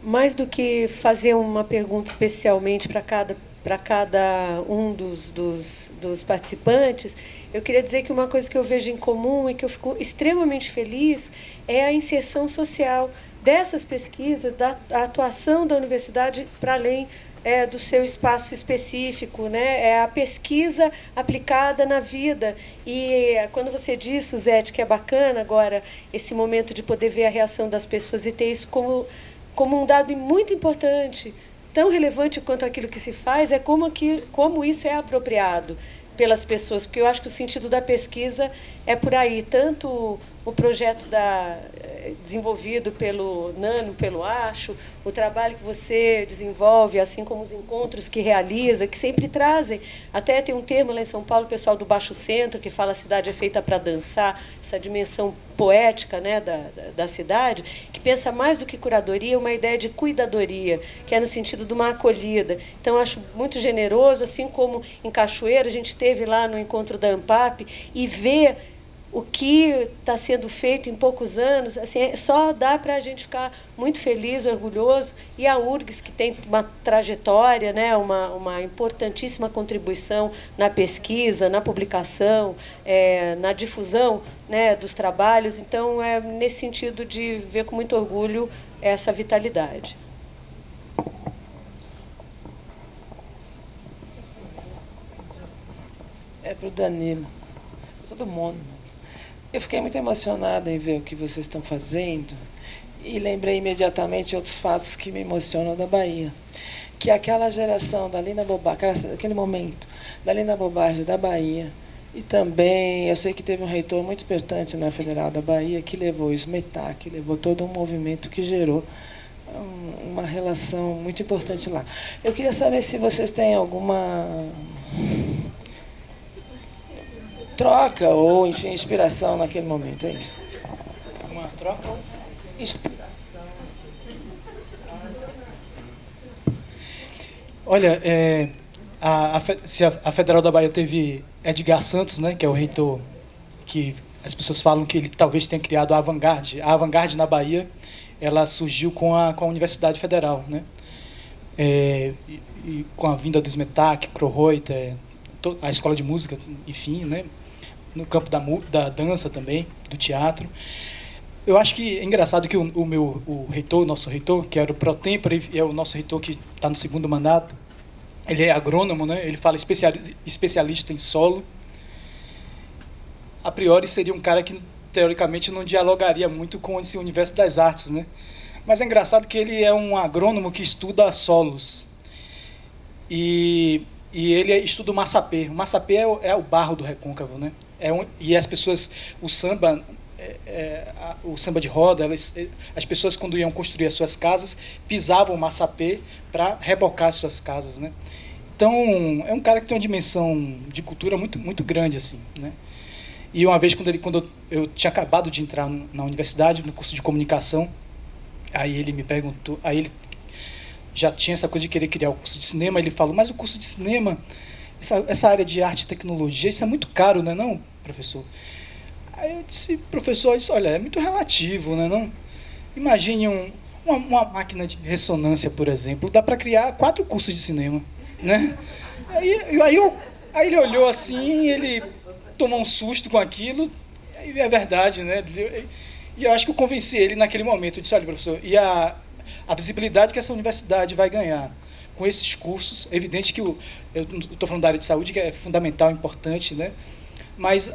Mais do que fazer uma pergunta especialmente para cada um dos participantes, eu queria dizer que uma coisa que eu vejo em comum e que eu fico extremamente feliz é a inserção social dessas pesquisas, da atuação da universidade para além do seu espaço específico, né? É a pesquisa aplicada na vida. E quando você diz, Suzete, que é bacana agora esse momento de poder ver a reação das pessoas e ter isso como um dado muito importante, tão relevante quanto aquilo que se faz, é como isso é apropriado pelas pessoas, porque eu acho que o sentido da pesquisa é por aí, tanto o projeto desenvolvido pelo Nano, pelo Acho, o trabalho que você desenvolve, assim como os encontros que realiza, que sempre trazem, até tem um termo lá em São Paulo, o pessoal do Baixo Centro, que fala a cidade é feita para dançar, essa dimensão poética, né, da cidade, que pensa mais do que curadoria, uma ideia de cuidadoria, que é no sentido de uma acolhida. Então, acho muito generoso, assim como em Cachoeira, a gente esteve lá no encontro da ANPAP, e ver o que está sendo feito em poucos anos, assim, só dá para a gente ficar muito feliz, orgulhoso. E a URGS, que tem uma trajetória, né, uma importantíssima contribuição na pesquisa, na publicação, na difusão, né, dos trabalhos. Então, é nesse sentido de ver com muito orgulho essa vitalidade. É para o Danilo, para todo mundo. Eu fiquei muito emocionada em ver o que vocês estão fazendo e lembrei imediatamente outros fatos que me emocionam da Bahia, que é aquela geração da Lina Bobagem, aquele momento da Lina Bobagem da Bahia, e também eu sei que teve um reitor muito importante na Federal da Bahia que levou o SMETAC, que levou todo um movimento que gerou uma relação muito importante lá. Eu queria saber se vocês têm alguma troca ou, enfim, inspiração naquele momento, é isso. Uma troca ou inspiração? Olha, se a Federal da Bahia teve Edgar Santos, né, que é o reitor, que as pessoas falam que ele talvez tenha criado a Avant-Garde. A Avant-Garde na Bahia, ela surgiu com a Universidade Federal, né? E com a vinda do SMETAC, Krohoiter, a escola de música, enfim, né? No campo da dança também, do teatro. Eu acho que é engraçado que o reitor, nosso reitor, que era o pro tempore, é o nosso reitor que está no segundo mandato, ele é agrônomo, né? Ele fala especialista em solo. A priori seria um cara que, teoricamente, não dialogaria muito com esse universo das artes, né? Mas é engraçado que ele é um agrônomo que estuda solos. E ele estuda o massapê. O massapê é o barro do recôncavo, né? E as pessoas, o samba de roda, as pessoas, quando iam construir as suas casas, pisavam o massapê para rebocar as suas casas, né? Então, é um cara que tem uma dimensão de cultura muito, muito grande, assim, né? E uma vez, quando eu tinha acabado de entrar na universidade, no curso de comunicação, aí ele me perguntou, aí ele já tinha essa coisa de querer criar o curso de cinema, ele falou, mas o curso de cinema, essa área de arte e tecnologia, isso é muito caro, não é não, professor? Aí eu disse, professor, olha, é muito relativo, não é não? Imagine uma máquina de ressonância, por exemplo, dá para criar 4 cursos de cinema, né? Aí ele olhou assim, ele tomou um susto com aquilo, e é verdade, né? E eu acho que eu convenci ele naquele momento, eu disse, olha, professor, e a visibilidade que essa universidade vai ganhar com esses cursos, é evidente que eu estou falando da área de saúde, que é fundamental, importante, né? Mas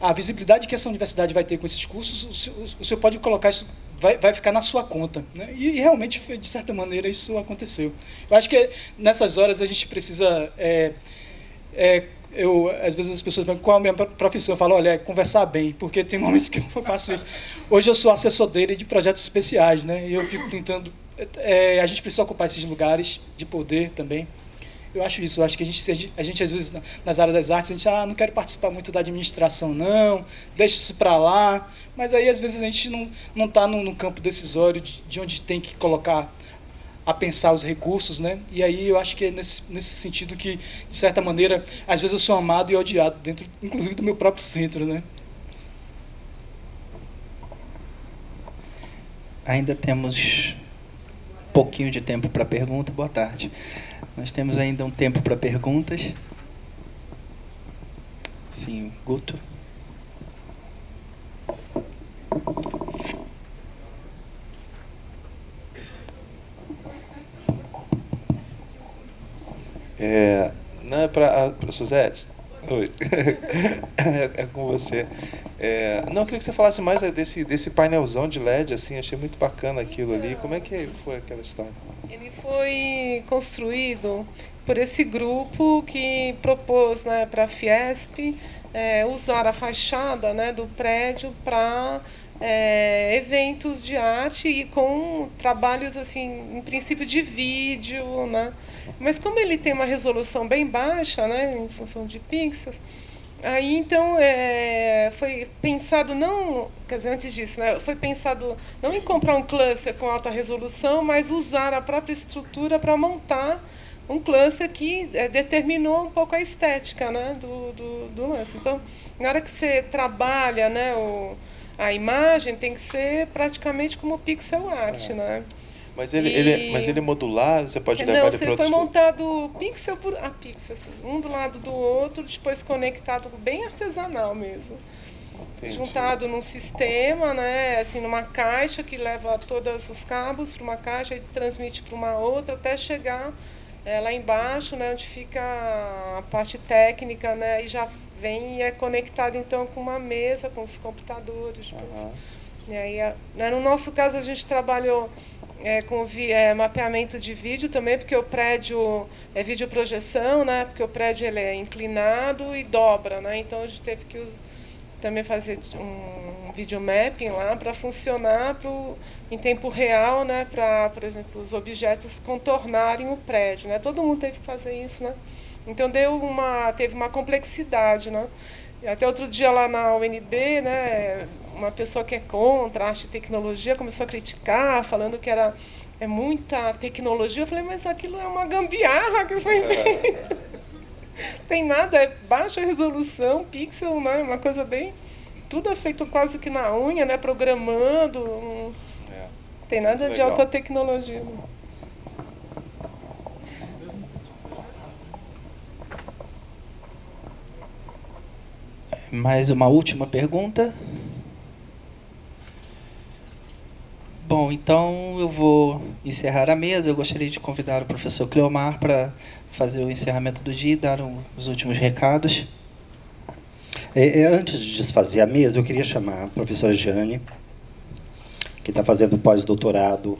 a visibilidade que essa universidade vai ter com esses cursos, o senhor pode colocar isso, vai ficar na sua conta, né? E realmente, de certa maneira, isso aconteceu. Eu acho que nessas horas a gente precisa... às vezes as pessoas perguntam qual é a minha profissão, eu falo, olha, é conversar bem, porque tem momentos que eu faço isso. Hoje eu sou assessor dele de projetos especiais, né? E eu fico tentando... a gente precisa ocupar esses lugares de poder também. Eu acho isso, eu acho que a gente às vezes, nas áreas das artes, a gente não quer participar muito da administração, não, deixa isso para lá, mas aí às vezes a gente não está no campo decisório de onde tem que colocar a pensar os recursos, né? E aí eu acho que é nesse sentido que, de certa maneira, às vezes eu sou amado e odiado, dentro, inclusive, do meu próprio centro, né? Ainda temos um pouquinho de tempo para pergunta. Boa tarde. Nós temos ainda um tempo para perguntas. Sim, Guto. Não é para Suzete? Oi. É com você. Não, eu queria que você falasse mais desse painelzão de LED, assim, achei muito bacana aquilo ali. Como é que foi aquela história? Ele foi construído por esse grupo que propôs, né, para a Fiesp usar a fachada, né, do prédio para eventos de arte e com trabalhos, assim, em princípio de vídeo, né? Mas como ele tem uma resolução bem baixa, né, em função de pixels, aí então foi pensado não, quer dizer, antes disso, né, foi pensado não em comprar um cluster com alta resolução, mas usar a própria estrutura para montar um cluster que determinou um pouco a estética, né, do lance. Então, na hora que você trabalha, né, a imagem tem que ser praticamente como pixel art, né? Mas ele é modular, você pode levar ele para outros... Não, foi montado pixel por pixel, assim, um do lado do outro, depois conectado, bem artesanal mesmo. Entendi. Juntado num sistema, né, assim, numa caixa que leva todos os cabos para uma caixa e transmite para uma outra até chegar lá embaixo, né, onde fica a parte técnica, né, e já vem e é conectado então com uma mesa, com os computadores. E aí, no nosso caso, a gente trabalhou com mapeamento de vídeo também, porque o prédio é videoprojeção, né, porque o prédio ele é inclinado e dobra, né, então a gente teve que também fazer um video mapping lá para funcionar em tempo real, né, para, por exemplo, os objetos contornarem o prédio, né, todo mundo teve que fazer isso, né, então teve uma complexidade, né. Até outro dia lá na UNB, né, uma pessoa que é contra a arte e tecnologia começou a criticar, falando que era muita tecnologia. Eu falei, mas aquilo é uma gambiarra que foi feita. Tem nada, é baixa resolução, pixel, né, uma coisa bem... Tudo é feito quase que na unha, né, programando. Não tem nada de alta tecnologia. Mais uma última pergunta? Bom, então eu vou encerrar a mesa. Eu gostaria de convidar o professor Cleomar para fazer o encerramento do dia e dar os últimos recados. Antes de desfazer a mesa, eu queria chamar a professora Jane, que está fazendo pós-doutorado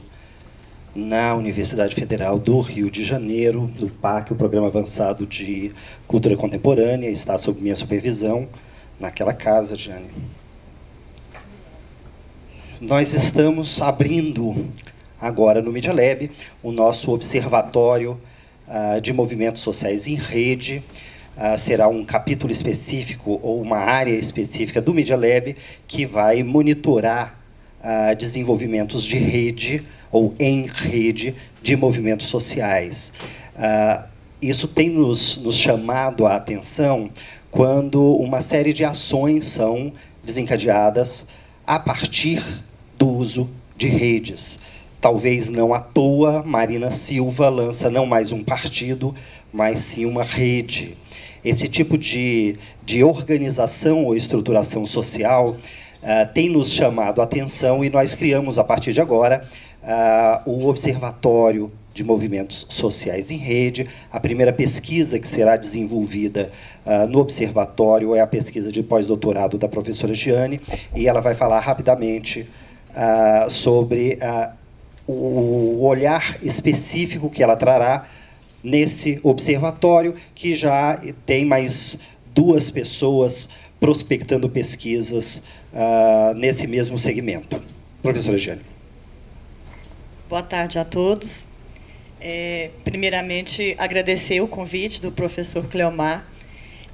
na Universidade Federal do Rio de Janeiro, do PAC, o Programa Avançado de Cultura Contemporânea, está sob minha supervisão naquela casa, Jane. Nós estamos abrindo agora no Media Lab o nosso observatório de movimentos sociais em rede. Será um capítulo específico ou uma área específica do Media Lab que vai monitorar desenvolvimentos de rede ou em rede de movimentos sociais. Isso tem nos chamado a atenção quando uma série de ações são desencadeadas a partir do uso de redes. Talvez não à toa, Marina Silva lança não mais um partido, mas sim uma rede. Esse tipo de organização ou estruturação social tem nos chamado a atenção e nós criamos, a partir de agora, o Observatório de Movimentos Sociais em Rede. A primeira pesquisa que será desenvolvida no Observatório é a pesquisa de pós-doutorado da professora Giane, e ela vai falar rapidamente sobre o olhar específico que ela trará nesse observatório, que já tem mais 2 pessoas prospectando pesquisas nesse mesmo segmento. Professora Giane. Boa tarde a todos. Primeiramente, agradecer o convite do professor Cleomar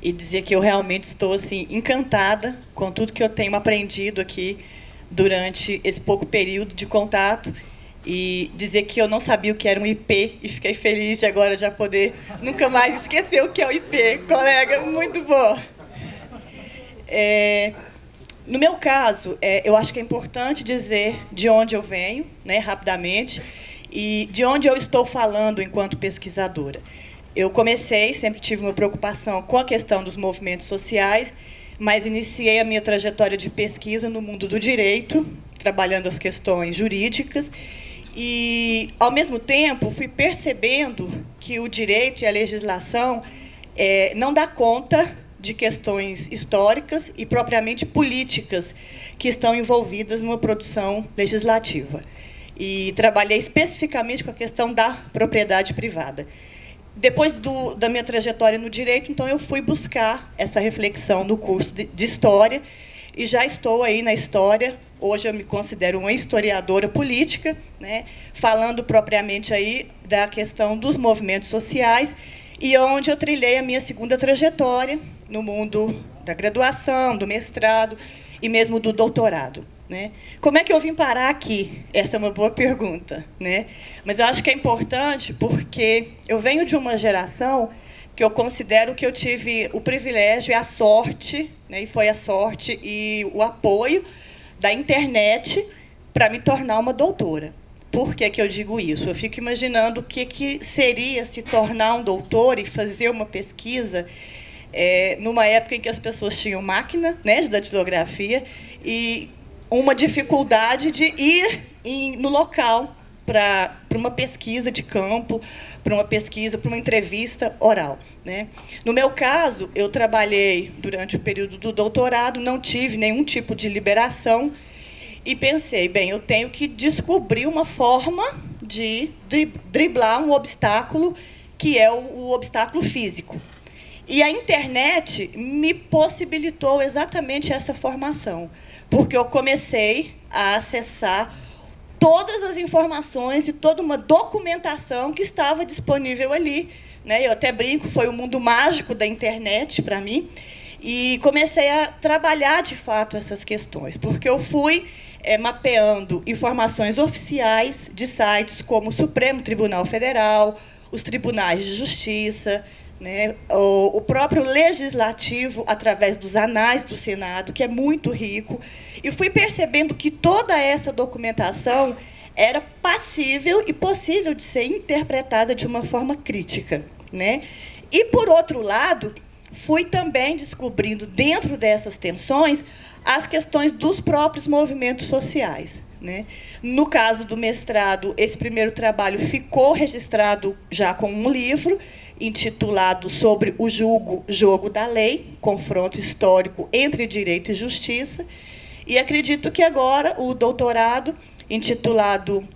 e dizer que eu realmente estou assim, encantada com tudo que eu tenho aprendido aqui durante esse pouco período de contato, e dizer que eu não sabia o que era um IP e fiquei feliz de agora já poder nunca mais esquecer o que é o IP. Colega, muito bom. No meu caso, eu acho que é importante dizer de onde eu venho, né, rapidamente, e de onde eu estou falando enquanto pesquisadora. Eu comecei, sempre tive uma preocupação com a questão dos movimentos sociais, mas iniciei a minha trajetória de pesquisa no mundo do direito, trabalhando as questões jurídicas, e, ao mesmo tempo, fui percebendo que o direito e a legislação não dá conta de questões históricas e propriamente políticas que estão envolvidas numa produção legislativa. E trabalhei especificamente com a questão da propriedade privada. Depois da minha trajetória no direito, então, eu fui buscar essa reflexão no curso de História, e já estou aí na História. Hoje eu me considero uma historiadora política, né, falando propriamente aí da questão dos movimentos sociais, e onde eu trilhei a minha segunda trajetória no mundo da graduação, do mestrado e mesmo do doutorado, né? Como é que eu vim parar aqui? Essa é uma boa pergunta, né? Mas eu acho que é importante porque eu venho de uma geração que eu considero que eu tive o privilégio e a sorte, né, e foi a sorte e o apoio da internet para me tornar uma doutora. Por que eu digo isso? Eu fico imaginando o que seria se tornar um doutor e fazer uma pesquisa numa época em que as pessoas tinham máquina, né, de datilografia e uma dificuldade de ir no local para uma pesquisa de campo, para uma pesquisa, para uma entrevista oral, né? No meu caso, eu trabalhei durante o período do doutorado, não tive nenhum tipo de liberação, e pensei, bem, eu tenho que descobrir uma forma de driblar um obstáculo, que é o obstáculo físico. E a internet me possibilitou exatamente essa formação, porque eu comecei a acessar todas as informações e toda uma documentação que estava disponível ali, né? Eu até brinco, foi o mundo mágico da internet para mim, e comecei a trabalhar, de fato, essas questões, porque eu fui mapeando informações oficiais de sites como o Supremo Tribunal Federal, os tribunais de justiça, né, o próprio legislativo, através dos anais do Senado, que é muito rico, e fui percebendo que toda essa documentação era passível e possível de ser interpretada de uma forma crítica, né? E, por outro lado, fui também descobrindo, dentro dessas tensões, as questões dos próprios movimentos sociais, né? No caso do mestrado, esse primeiro trabalho ficou registrado já com um livro, intitulado Sobre o Jogo da Lei, confronto histórico entre direito e justiça. E acredito que agora o doutorado, intitulado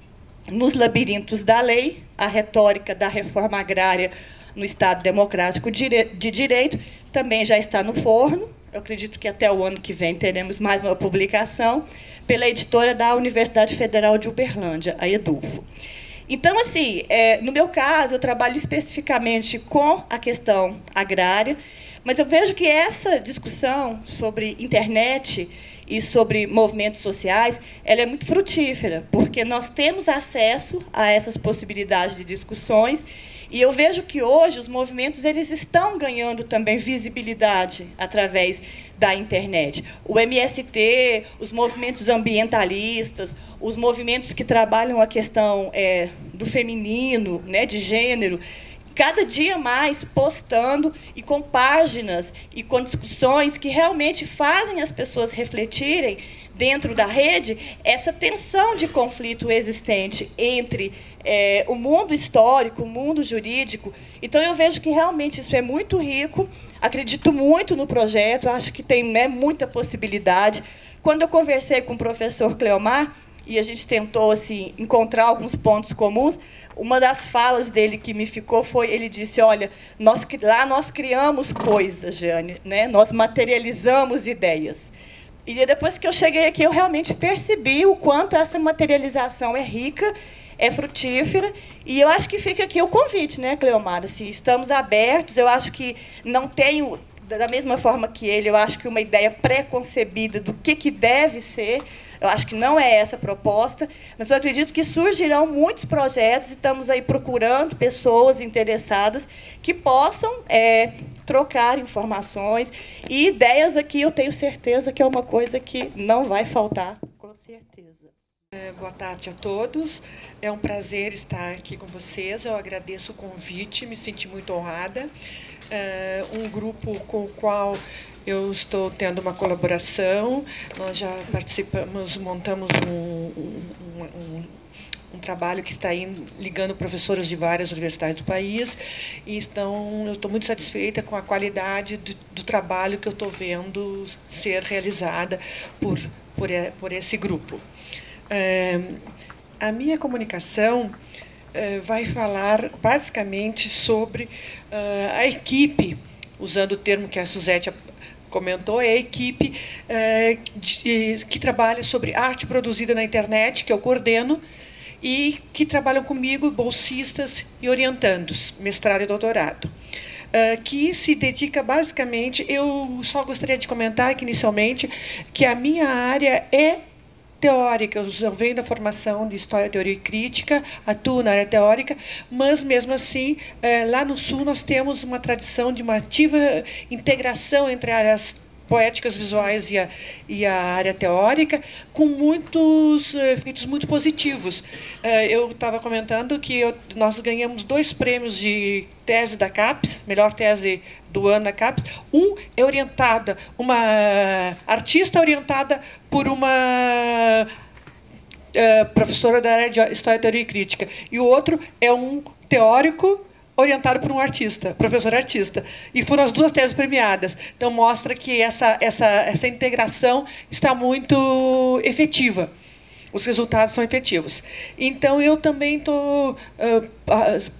Nos Labirintos da Lei, a retórica da reforma agrária no Estado Democrático de Direito, também já está no forno. Eu acredito que até o ano que vem teremos mais uma publicação pela editora da Universidade Federal de Uberlândia, a Edufo. Então, assim, no meu caso, eu trabalho especificamente com a questão agrária, mas eu vejo que essa discussão sobre internet e sobre movimentos sociais, ela é muito frutífera, porque nós temos acesso a essas possibilidades de discussões, e eu vejo que hoje os movimentos eles estão ganhando também visibilidade através da internet. O MST, os movimentos ambientalistas, os movimentos que trabalham a questão do feminino, né, de gênero, cada dia mais postando e com páginas e com discussões que realmente fazem as pessoas refletirem dentro da rede essa tensão de conflito existente entre o mundo histórico, o mundo jurídico. Então, eu vejo que realmente isso é muito rico, acredito muito no projeto, acho que tem muita possibilidade. Quando eu conversei com o professor Cleomar, e a gente tentou assim, encontrar alguns pontos comuns, uma das falas dele que me ficou foi, ele disse, olha, lá nós criamos coisas, Jane, né? Nós materializamos ideias. E depois que eu cheguei aqui, eu realmente percebi o quanto essa materialização é rica, é frutífera, e eu acho que fica aqui o convite, né, Cleomar? Assim, estamos abertos, eu acho que não tenho da mesma forma que ele, eu acho que uma ideia pré-concebida do que deve ser, eu acho que não é essa a proposta, mas eu acredito que surgirão muitos projetos e estamos aí procurando pessoas interessadas que possam trocar informações e ideias aqui, eu tenho certeza que é uma coisa que não vai faltar, com certeza. Boa tarde a todos. É um prazer estar aqui com vocês. Eu agradeço o convite, me senti muito honrada. Um grupo com o qual eu estou tendo uma colaboração. Nós já participamos, montamos um trabalho que está aí ligando professores de várias universidades do país. E então, eu estou muito satisfeita com a qualidade do trabalho que eu estou vendo ser realizada por esse grupo. A minha comunicação vai falar basicamente sobre a equipe, usando o termo que a Suzete comentou, é a equipe que trabalha sobre arte produzida na internet, que eu coordeno, e que trabalham comigo bolsistas e orientandos, mestrado e doutorado. Que se dedica basicamente, eu só gostaria de comentar que inicialmente que a minha área é teórica, eu venho da formação de História, Teoria e Crítica, atuo na área teórica, mas, mesmo assim, lá no Sul, nós temos uma tradição de uma ativa integração entre áreas poéticas, visuais e a área teórica, com muitos efeitos muito positivos. Eu estava comentando que nós ganhamos 2 prêmios de tese da CAPES, melhor tese do ano da CAPES. Um é orientada, uma artista orientada por uma professora da área de História, Teoria e Crítica. E o outro é um teórico orientado por um artista, professor artista. E foram as 2 teses premiadas. Então, mostra que essa integração está muito efetiva. Os resultados são efetivos. Então, eu também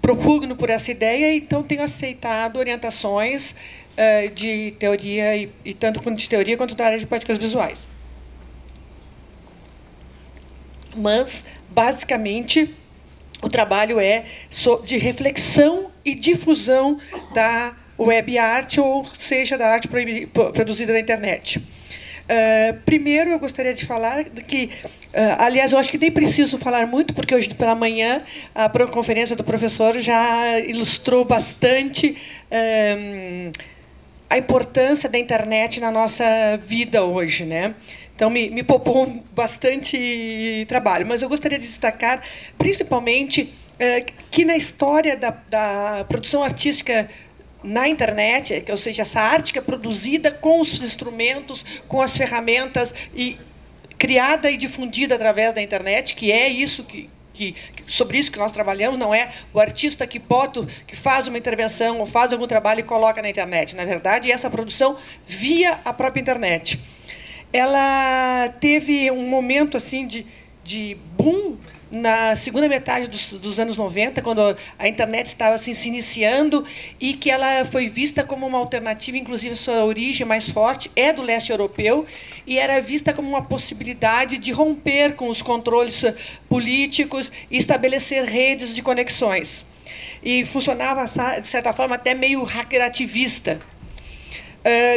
propugno por essa ideia, então tenho aceitado orientações de teoria, e tanto de teoria quanto da área de poéticas visuais. Mas, basicamente, o trabalho é de reflexão e difusão da web art, ou seja, da arte produzida na internet. Primeiro, eu gostaria de falar que, aliás, eu acho que nem preciso falar muito, porque hoje pela manhã a conferência do professor já ilustrou bastante a importância da internet na nossa vida hoje, né? Então, me poupou bastante trabalho. Mas eu gostaria de destacar, principalmente, que na história da produção artística na internet, ou seja, essa arte que é produzida com os instrumentos, com as ferramentas, e criada e difundida através da internet, que é isso sobre isso que nós trabalhamos, não é o artista que faz uma intervenção ou faz algum trabalho e coloca na internet. Na verdade, essa produção via a própria internet. Ela teve um momento assim de boom na segunda metade dos anos 90, quando a internet estava assim, se iniciando, e que ela foi vista como uma alternativa, inclusive a sua origem mais forte é do leste europeu, e era vista como uma possibilidade de romper com os controles políticos e estabelecer redes de conexões. E funcionava, de certa forma, até meio hackerativista.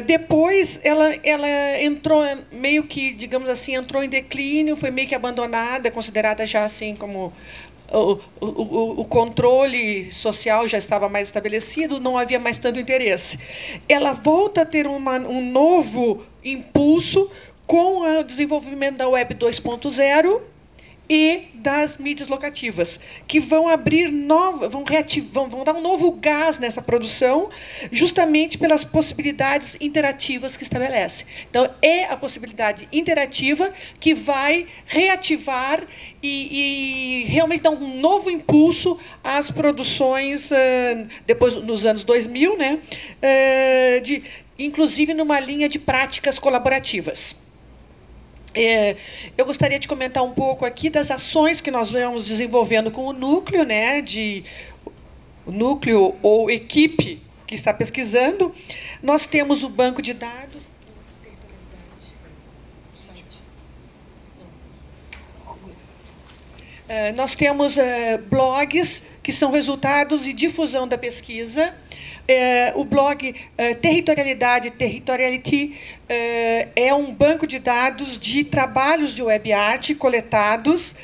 Depois, ela entrou meio que, digamos assim, entrou em declínio, foi meio que abandonada, considerada já assim como o controle social já estava mais estabelecido, não havia mais tanto interesse. Ela volta a ter um novo impulso com o desenvolvimento da Web 2.0 e das mídias locativas, que vão abrir vão dar um novo gás nessa produção, justamente pelas possibilidades interativas que estabelece. Então, é a possibilidade interativa que vai reativar e realmente dar um novo impulso às produções, depois nos anos 2000, né, inclusive numa linha de práticas colaborativas. Eu gostaria de comentar um pouco aqui das ações que nós vamos desenvolvendo com o núcleo, né, o núcleo ou equipe que está pesquisando. Nós temos o banco de dados. Nós temos blogs que são resultados e difusão da pesquisa. O blog Territorialidade, Territoriality, é um banco de dados de trabalhos de web art coletados.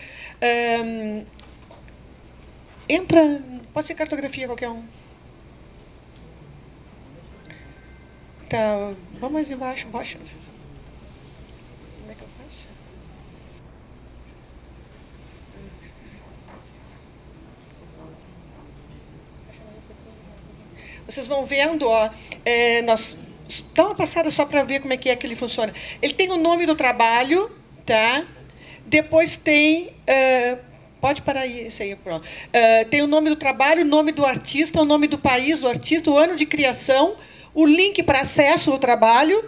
Pode ser cartografia, qualquer um. Tá, vamos mais embaixo, baixa. Como é que eu faço? Vocês vão vendo, ó, dá uma passada só para ver como é que ele funciona. Ele tem o nome do trabalho, tá? Depois tem... pode parar aí, esse aí, pronto. Tem o nome do trabalho, o nome do artista, o nome do país do artista, o ano de criação, o link para acesso ao trabalho.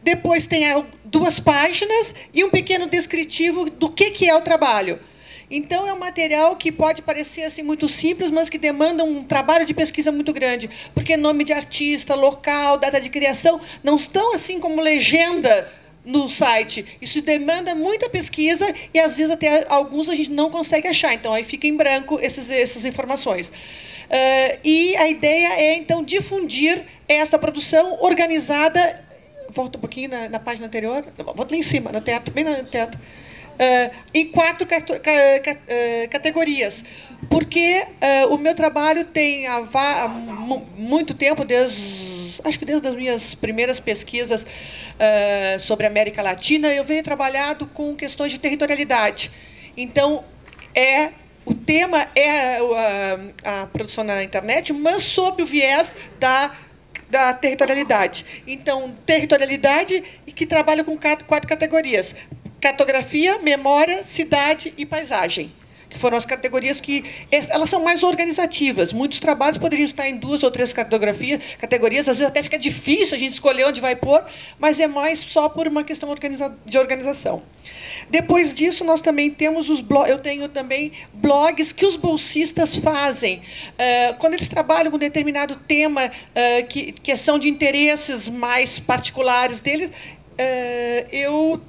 Depois tem 2 páginas e um pequeno descritivo do que é o trabalho. Então, é um material que pode parecer assim, muito simples, mas que demanda um trabalho de pesquisa muito grande, porque nome de artista, local, data de criação, não estão assim como legenda no site. Isso demanda muita pesquisa e, às vezes, até alguns a gente não consegue achar. Então, aí fica em branco essas informações. E a ideia é, então, difundir essa produção organizada... Volta um pouquinho na página anterior. Volta lá em cima, no teto, bem no teto. Em 4 categorias. Porque o meu trabalho tem há muito tempo, acho que desde as minhas primeiras pesquisas sobre a América Latina, eu venho trabalhado com questões de territorialidade. Então, o tema é a produção na internet, mas sob o viés da territorialidade. Então, territorialidade e que trabalha com 4 categorias. Cartografia, memória, cidade e paisagem, que foram as categorias que elas são mais organizativas. Muitos trabalhos poderiam estar em 2 ou 3 categorias, às vezes até fica difícil a gente escolher onde vai pôr, mas é mais só por uma questão de organização. Depois disso, nós também temos eu tenho também blogs que os bolsistas fazem. Quando eles trabalham com um determinado tema que são de interesses mais particulares deles, eu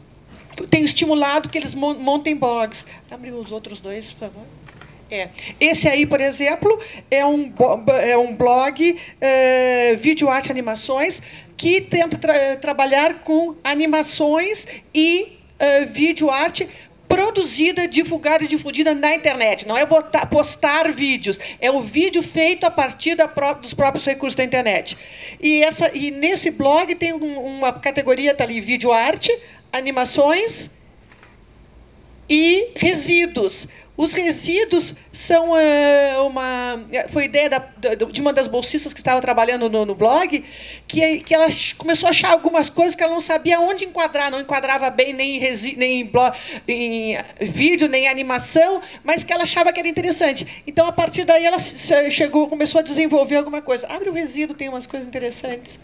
tenho estimulado que eles montem blogs. Abre os outros 2, por favor. Esse aí, por exemplo, é um blog Vídeo Arte Animações, que tenta trabalhar com animações e vídeo arte produzida, divulgada e difundida na internet. Não é postar vídeos, é o vídeo feito a partir dos próprios recursos da internet. E nesse blog tem uma categoria, está ali, vídeo arte, animações e resíduos. Os resíduos são foi ideia de uma das bolsistas que estava trabalhando no blog, que ela começou a achar algumas coisas que ela não sabia onde enquadrar, não enquadrava bem nem em vídeo, nem em animação, mas que ela achava que era interessante. Então, a partir daí, ela começou a desenvolver alguma coisa. Abre o resíduo, tem umas coisas interessantes.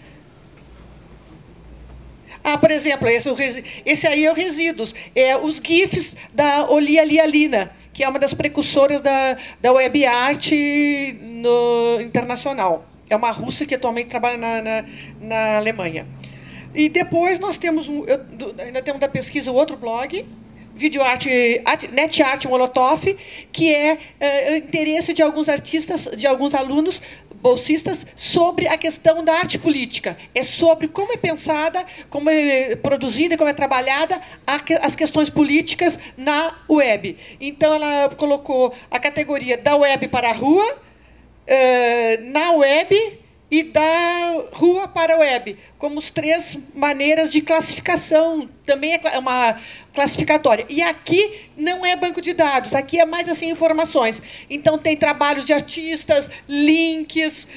Por exemplo, esse aí é o Resíduos. Os GIFs da Olia Lialina, que é uma das precursoras da web art internacional. É uma russa que atualmente trabalha na Alemanha. E depois nós temos ainda temos da pesquisa o outro blog, NetArt Molotov, que é o interesse de alguns artistas, de alguns alunos bolsistas, sobre a questão da arte política. É sobre como é pensada, como é produzida, como é trabalhada as questões políticas na web. Então, ela colocou a categoria da web para a rua, na web e da rua para a web, como as 3 maneiras de classificação. Também é uma classificatória. E aqui não é banco de dados, aqui é mais assim informações. Então, tem trabalhos de artistas, links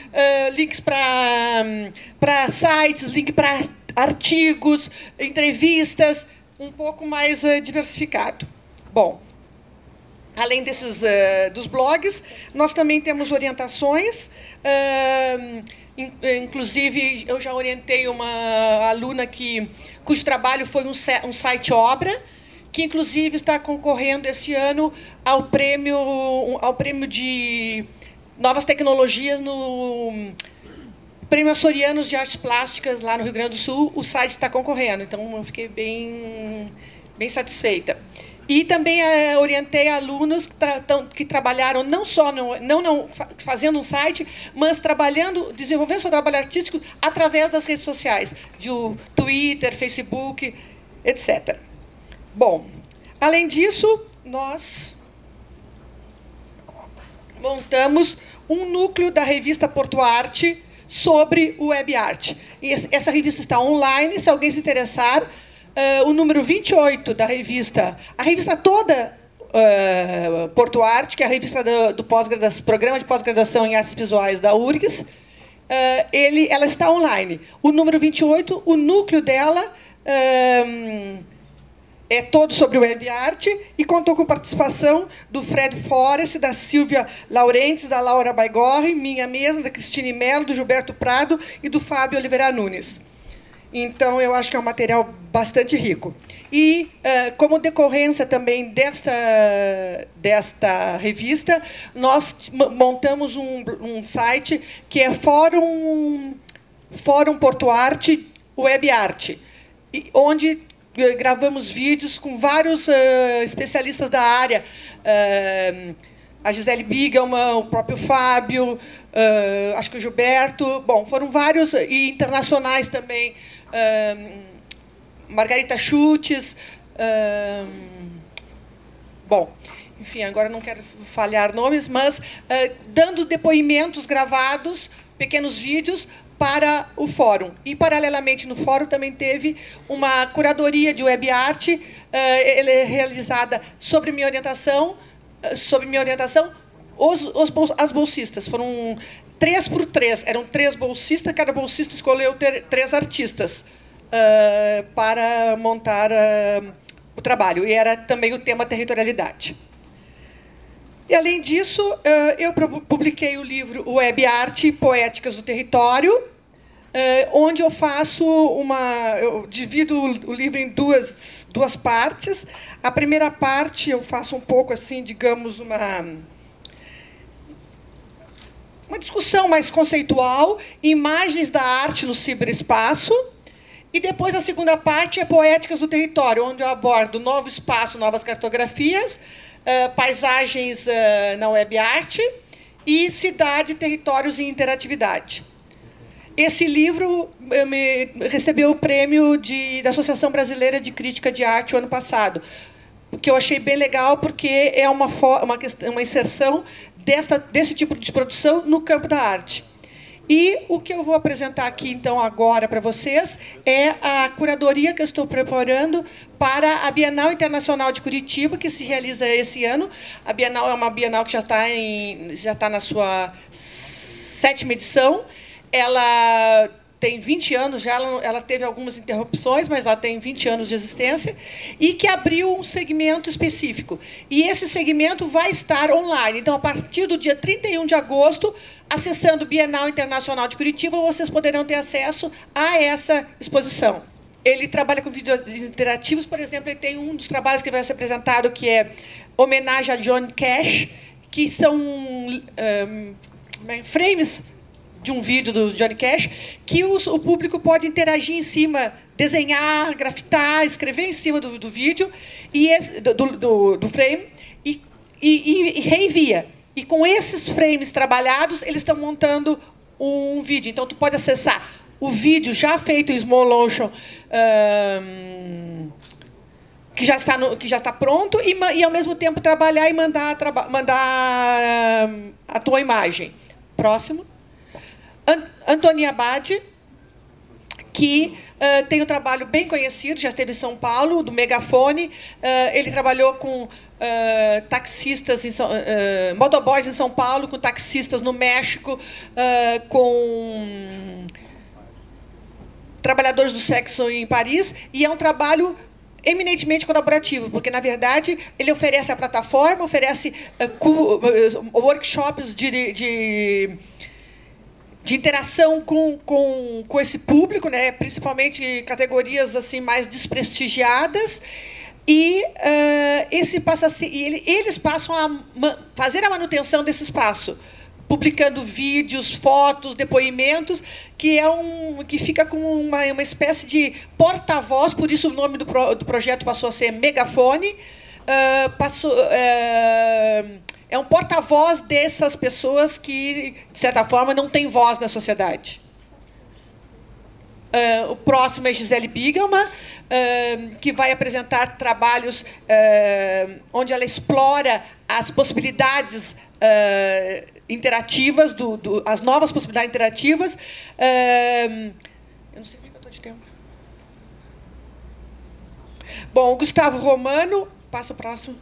para sites, link para artigos, entrevistas, um pouco mais diversificado. Bom, além dos blogs, nós também temos orientações. Inclusive, eu já orientei uma aluna cujo trabalho foi um site obra, que, inclusive, está concorrendo esse ano ao prêmio de novas tecnologias no Prêmio Açorianos de Artes Plásticas, lá no Rio Grande do Sul. O site está concorrendo, então eu fiquei bem satisfeita. E também orientei alunos que trabalharam não só fazendo um site, mas desenvolvendo seu trabalho artístico através das redes sociais, de Twitter, Facebook, etc. Bom, além disso, nós montamos um núcleo da revista Porto Arte sobre o web art. E essa revista está online, se alguém se interessar. O número 28 da revista, a revista toda Porto Arte, que é a revista do programa de pós-graduação em artes visuais da URGS, ela está online. O número 28, o núcleo dela é todo sobre web art e contou com participação do Fred Forrest, da Silvia Laurentes, da Laura Baigorre, minha mesma, da Cristine Mello, do Gilberto Prado e do Fábio Oliveira Nunes. Então, eu acho que é um material bastante rico. E, como decorrência também desta revista, nós montamos um site que é Fórum Porto Arte Web Art, onde gravamos vídeos com vários especialistas da área, a Gisele Bigelman, o próprio Fábio, acho que o Gilberto, bom, foram vários, e internacionais também, Margarita Schultz, bom, enfim, agora não quero falhar nomes, mas dando depoimentos gravados, pequenos vídeos, para o fórum. E, paralelamente, no fórum também teve uma curadoria de web art realizada sobre minha orientação, as bolsistas. Foram 3 por 3, eram 3 bolsistas, cada bolsista escolheu 3 artistas para montar o trabalho. E era também o tema territorialidade. E, além disso, eu publiquei o livro Web Art Poéticas do Território, onde eu faço eu divido o livro em duas partes. A primeira parte eu faço um pouco assim, digamos, uma discussão mais conceitual, imagens da arte no ciberespaço. E depois a segunda parte é Poéticas do Território, onde eu abordo novo espaço, novas cartografias, paisagens na web art e cidade, territórios e interatividade. Esse livro recebeu o prêmio da Associação Brasileira de Crítica de Arte o ano passado, que eu achei bem legal, porque é uma inserção desse tipo de produção no campo da arte. E o que eu vou apresentar aqui, então, agora para vocês é a curadoria que eu estou preparando para a Bienal Internacional de Curitiba, que se realiza esse ano. A Bienal é uma Bienal que já está na sua 7ª edição. Ela tem 20 anos, ela teve algumas interrupções, mas ela tem 20 anos de existência, e que abriu um segmento específico. E esse segmento vai estar online. Então, a partir do dia 31 de agosto, acessando o Bienal Internacional de Curitiba, vocês poderão ter acesso a essa exposição. Ele trabalha com vídeos interativos, por exemplo, ele tem um dos trabalhos que vai ser apresentado, que é homenagem a John Cash, que são frames de um vídeo do Johnny Cash, que o público pode interagir em cima, desenhar, grafitar, escrever em cima do vídeo, do frame, e reenvia. E com esses frames trabalhados, eles estão montando um vídeo. Então, tu pode acessar o vídeo já feito em Small Motion, que já está pronto, e, ao mesmo tempo, trabalhar e mandar a tua imagem. Próximo. Antônia Abad, que tem um trabalho bem conhecido, já esteve em São Paulo, do Megafone. Ele trabalhou com taxistas, motoboys em São Paulo, com taxistas no México, com trabalhadores do sexo em Paris, e é um trabalho eminentemente colaborativo, porque, na verdade, ele oferece a plataforma, oferece workshops de interação com esse público, né, principalmente categorias assim mais desprestigiadas, e eles passam a fazer a manutenção desse espaço, publicando vídeos, fotos, depoimentos, que fica como uma espécie de porta-voz, por isso o nome do projeto passou a ser Megafone, é um porta-voz dessas pessoas que, de certa forma, não têm voz na sociedade. O próximo é Gisele Bigelman, que vai apresentar trabalhos onde ela explora as possibilidades interativas, as novas possibilidades interativas. Eu não sei como é que eu estou de tempo. Bom, o Gustavo Romano, passa o próximo.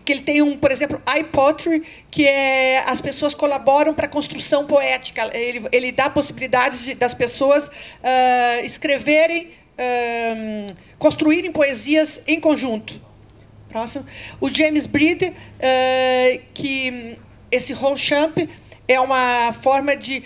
Que ele tem por exemplo, iPoetry, que as pessoas colaboram para a construção poética. Ele dá possibilidades das pessoas escreverem, construírem poesias em conjunto. Próximo. O James Bride, que esse Ronchamp é uma forma de...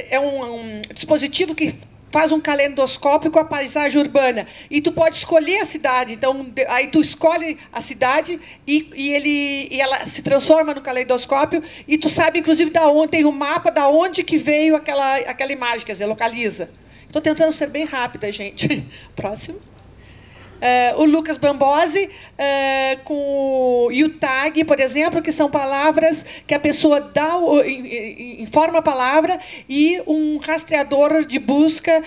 é um dispositivo que faz um calendoscópio com a paisagem urbana. E tu pode escolher a cidade. Então, aí tu escolhe a cidade e ela se transforma no calendoscópio e tu sabe, inclusive, tem um mapa da onde que veio aquela imagem, quer dizer, localiza. Estou tentando ser bem rápida, gente. Próximo. O Lucas Bambosi, com o U-Tag, por exemplo, que são palavras que a pessoa informa a palavra e um rastreador de busca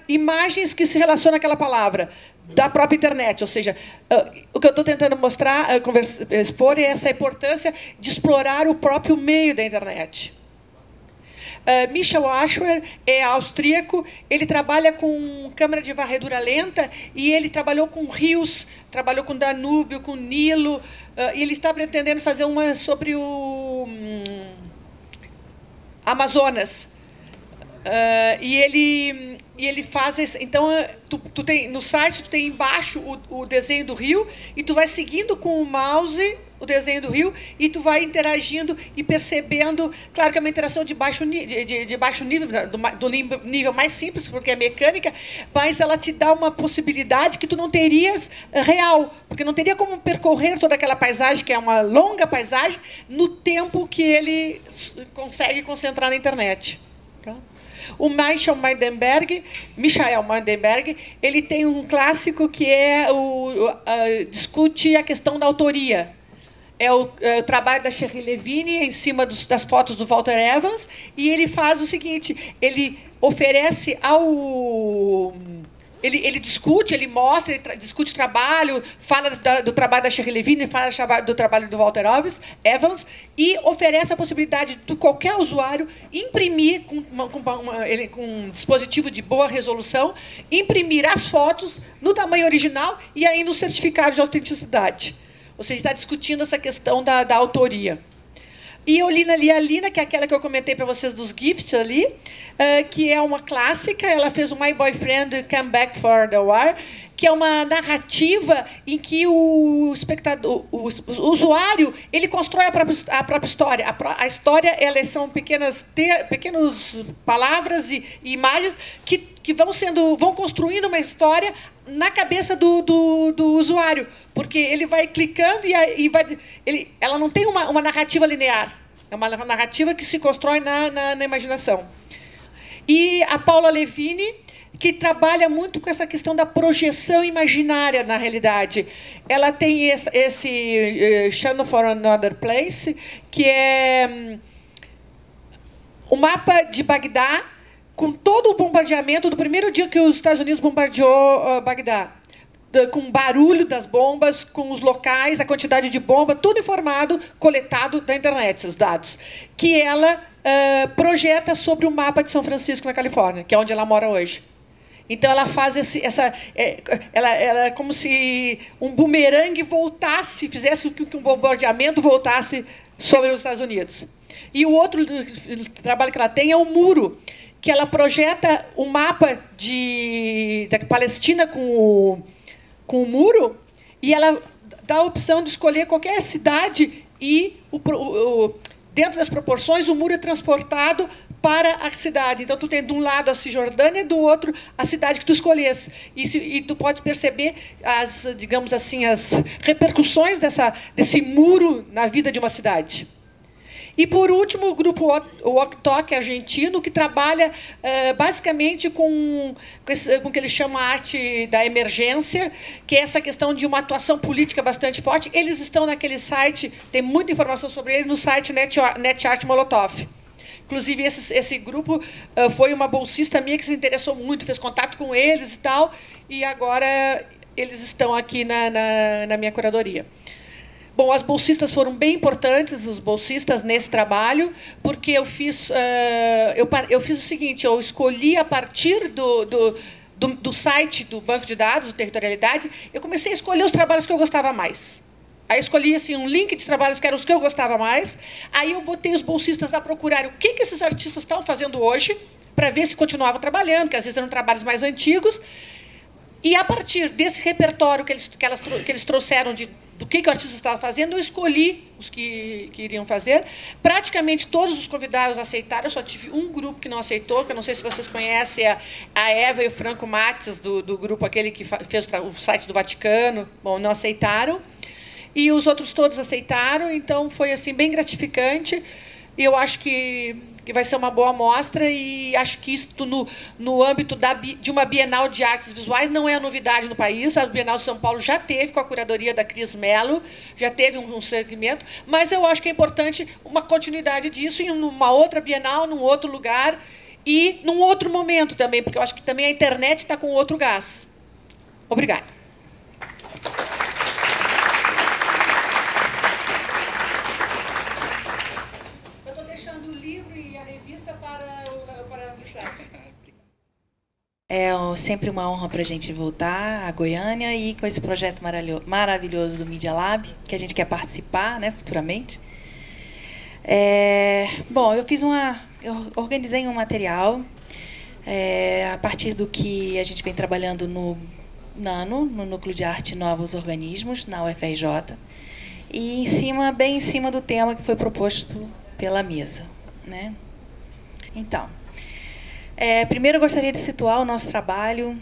imagens que se relacionam àquela palavra, da própria internet. Ou seja, o que eu estou tentando mostrar, expor, é essa importância de explorar o próprio meio da internet. Michel Ashwer é austríaco, ele trabalha com câmara de varredura lenta e ele trabalhou com rios, trabalhou com Danúbio, com Nilo, e ele está pretendendo fazer uma sobre o Amazonas. E ele faz isso. Então, tu tem, no site tu tem embaixo o desenho do rio e tu vai seguindo com o mouse o desenho do rio e tu vai interagindo e percebendo. Claro que é uma interação de baixo nível, do nível mais simples, porque é mecânica, mas ela te dá uma possibilidade que tu não terias real, porque não teria como percorrer toda aquela paisagem, que é uma longa paisagem, no tempo que ele consegue concentrar na internet. O Michael Maidenberg, ele tem um clássico que discute a questão da autoria. É o trabalho da Sherry Levine em cima das fotos do Walter Evans, e ele faz o seguinte: ele oferece ele discute, ele mostra, ele discute o trabalho, fala do trabalho da Sherry Levine, fala do trabalho do Walter Evans, e oferece a possibilidade de qualquer usuário imprimir, com um dispositivo de boa resolução, imprimir as fotos no tamanho original e aí no certificado de autenticidade. Ou seja, está discutindo essa questão da autoria. E eu li ali a Lina, que é aquela que eu comentei para vocês dos GIFs ali, que é uma clássica. Ela fez o My Boyfriend Come Back for the War, que é uma narrativa em que o espectador, o usuário, ele constrói a própria história. A história, são pequenas palavras e imagens que vão construindo uma história na cabeça do usuário, porque ele vai clicando ela não tem uma narrativa linear, é uma narrativa que se constrói na imaginação. E a Paula Levine, que trabalha muito com essa questão da projeção imaginária na realidade. Ela tem esse Shadow for Another Place, que é o mapa de Bagdá, com todo o bombardeamento do primeiro dia que os Estados Unidos bombardeou Bagdá, com o barulho das bombas, com os locais, a quantidade de bomba, tudo informado, coletado da internet, esses dados, que ela projeta sobre o mapa de São Francisco, na Califórnia, que é onde ela mora hoje. Então, ela faz ela é como se um bumerangue fizesse que um bombardeamento voltasse sobre os Estados Unidos. E o outro trabalho que ela tem é o muro, que ela projeta o mapa da Palestina com o muro, e ela dá a opção de escolher qualquer cidade e, dentro das proporções, o muro é transportado para a cidade. Então, tu tem de um lado a Cisjordânia e do outro a cidade que tu escolhesse. E tu pode perceber digamos assim, as repercussões desse muro na vida de uma cidade. E, por último, o grupo Oktok argentino, que trabalha basicamente com o que eles chamam a arte da emergência, que é essa questão de uma atuação política bastante forte. Eles estão naquele site, tem muita informação sobre ele, no site NetArt Molotov. Inclusive, esse grupo foi uma bolsista minha que se interessou muito, fez contato com eles e tal, e agora eles estão aqui na minha curadoria. Bom, as bolsistas foram bem importantes, os bolsistas, nesse trabalho, porque eu fiz o seguinte, eu escolhi, a partir do site do Banco de Dados, do Territorialidade, eu comecei a escolher os trabalhos que eu gostava mais. Aí eu escolhi assim, um link de trabalhos que eram os que eu gostava mais. Aí eu botei os bolsistas a procurar o que esses artistas estão fazendo hoje, para ver se continuavam trabalhando, porque às vezes eram trabalhos mais antigos. E, a partir desse repertório que eles trouxeram do que o artista estava fazendo, eu escolhi os que iriam fazer. Praticamente todos os convidados aceitaram. Eu só tive um grupo que não aceitou, que eu não sei se vocês conhecem, a Eva e o Franco Mates, do grupo aquele que fez o site do Vaticano. Bom, não aceitaram. E os outros todos aceitaram, então foi assim bem gratificante. E eu acho que vai ser uma boa amostra, e acho que isso, no âmbito de uma Bienal de Artes Visuais, não é novidade no país. A Bienal de São Paulo já teve, com a curadoria da Cris Mello, já teve um segmento, mas eu acho que é importante uma continuidade disso em uma outra Bienal, num outro lugar e num outro momento também, porque eu acho que também a internet está com outro gás. Obrigada. É sempre uma honra para a gente voltar a Goiânia e com esse projeto maravilhoso do Media Lab, que a gente quer participar, né, futuramente. Bom, eu organizei um material a partir do que a gente vem trabalhando no Núcleo de Arte e Novos Organismos, na UFRJ, e bem em cima do tema que foi proposto pela mesa, né? Então, primeiro eu gostaria de situar o nosso trabalho.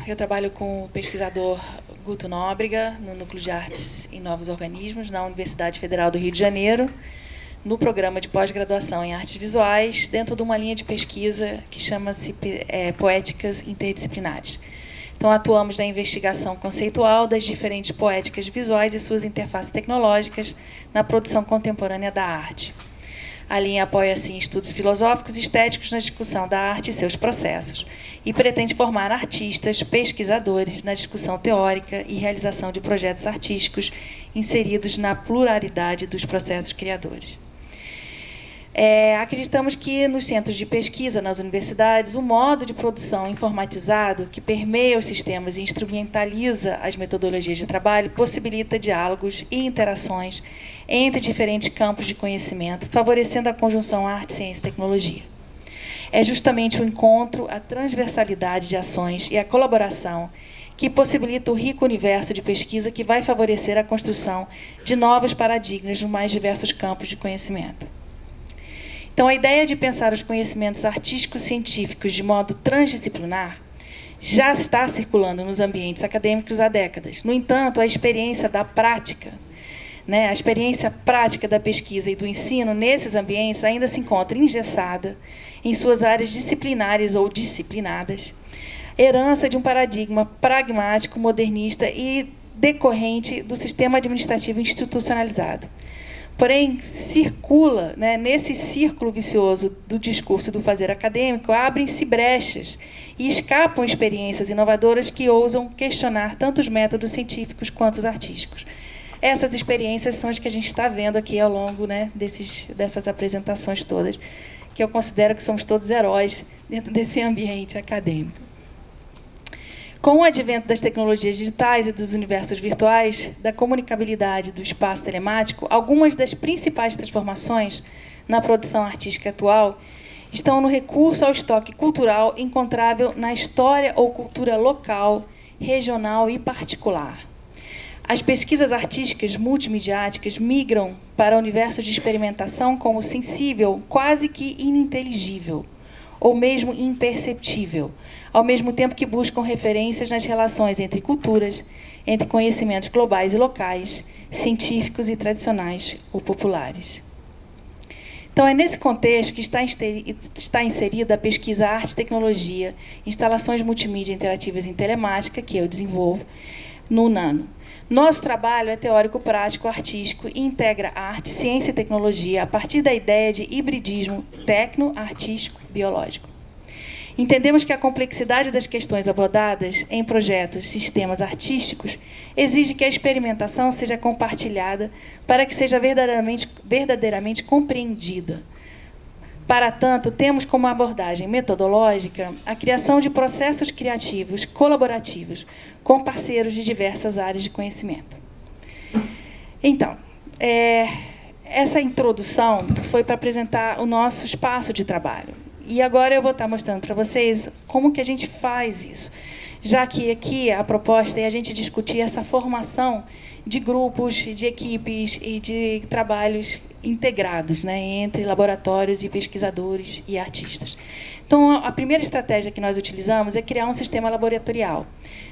Eu trabalho com o pesquisador Guto Nóbrega, no Núcleo de Artes e Novos Organismos, na Universidade Federal do Rio de Janeiro, no programa de pós-graduação em Artes Visuais, dentro de uma linha de pesquisa que chama-se Poéticas Interdisciplinares. Então, atuamos na investigação conceitual das diferentes poéticas visuais e suas interfaces tecnológicas na produção contemporânea da arte. A linha apoia-se em estudos filosóficos e estéticos na discussão da arte e seus processos, e pretende formar artistas, pesquisadores na discussão teórica e realização de projetos artísticos inseridos na pluralidade dos processos criadores. Acreditamos que nos centros de pesquisa, nas universidades, o modo de produção informatizado que permeia os sistemas e instrumentaliza as metodologias de trabalho possibilita diálogos e interações entre diferentes campos de conhecimento, favorecendo a conjunção arte, ciência e tecnologia. É justamente o encontro, a transversalidade de ações e a colaboração que possibilita o rico universo de pesquisa que vai favorecer a construção de novos paradigmas nos mais diversos campos de conhecimento. Então, a ideia de pensar os conhecimentos artísticos científicos de modo transdisciplinar já está circulando nos ambientes acadêmicos há décadas. No entanto, a experiência da prática, a experiência prática da pesquisa e do ensino nesses ambientes ainda se encontra engessada em suas áreas disciplinares ou disciplinadas, herança de um paradigma pragmático, modernista e decorrente do sistema administrativo institucionalizado. Porém, circula, nesse círculo vicioso do discurso e do fazer acadêmico, abrem-se brechas e escapam experiências inovadoras que ousam questionar tanto os métodos científicos quanto os artísticos. Essas experiências são as que a gente está vendo aqui ao longo dessas apresentações todas, que eu considero que somos todos heróis dentro desse ambiente acadêmico. Com o advento das tecnologias digitais e dos universos virtuais, da comunicabilidade do espaço telemático, algumas das principais transformações na produção artística atual estão no recurso ao estoque cultural encontrável na história ou cultura local, regional e particular. As pesquisas artísticas multimediáticas migram para o universo de experimentação como sensível, quase que ininteligível, ou mesmo imperceptível, ao mesmo tempo que buscam referências nas relações entre culturas, entre conhecimentos globais e locais, científicos e tradicionais ou populares. Então, é nesse contexto que está inserida a pesquisa Arte e Tecnologia, Instalações Multimídia Interativas em Telemática, que eu desenvolvo, no NANO. Nosso trabalho é teórico-prático, artístico e integra arte, ciência e tecnologia a partir da ideia de hibridismo tecno-artístico-biológico. Entendemos que a complexidade das questões abordadas em projetos, sistemas artísticos, exige que a experimentação seja compartilhada para que seja verdadeiramente compreendida. Para tanto, temos como abordagem metodológica a criação de processos criativos colaborativos com parceiros de diversas áreas de conhecimento. Então, essa introdução foi para apresentar o nosso espaço de trabalho. E agora eu vou estar mostrando para vocês como que a gente faz isso, já que aqui a proposta é a gente discutir essa formação de grupos, de equipes e de trabalhos integrados, né, entre laboratórios e pesquisadores e artistas. Então, a primeira estratégia que nós utilizamos é criar um sistema laboratorial,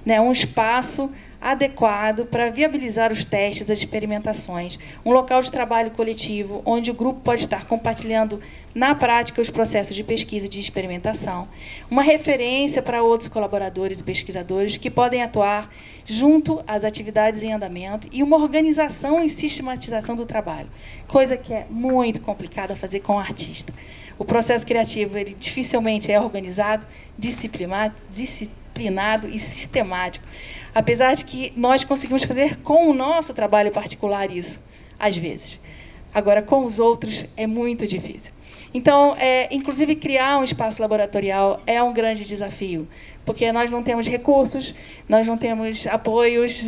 né, um espaço adequado para viabilizar os testes, as experimentações, um local de trabalho coletivo, onde o grupo pode estar compartilhando na prática os processos de pesquisa e de experimentação, uma referência para outros colaboradores e pesquisadores que podem atuar junto às atividades em andamento e uma organização e sistematização do trabalho, coisa que é muito complicada fazer com o artista. O processo criativo ele dificilmente é organizado, disciplinado e sistemático, apesar de que nós conseguimos fazer com o nosso trabalho particular isso, às vezes. Agora, com os outros, é muito difícil. Então, inclusive, criar um espaço laboratorial é um grande desafio, porque nós não temos recursos, nós não temos apoios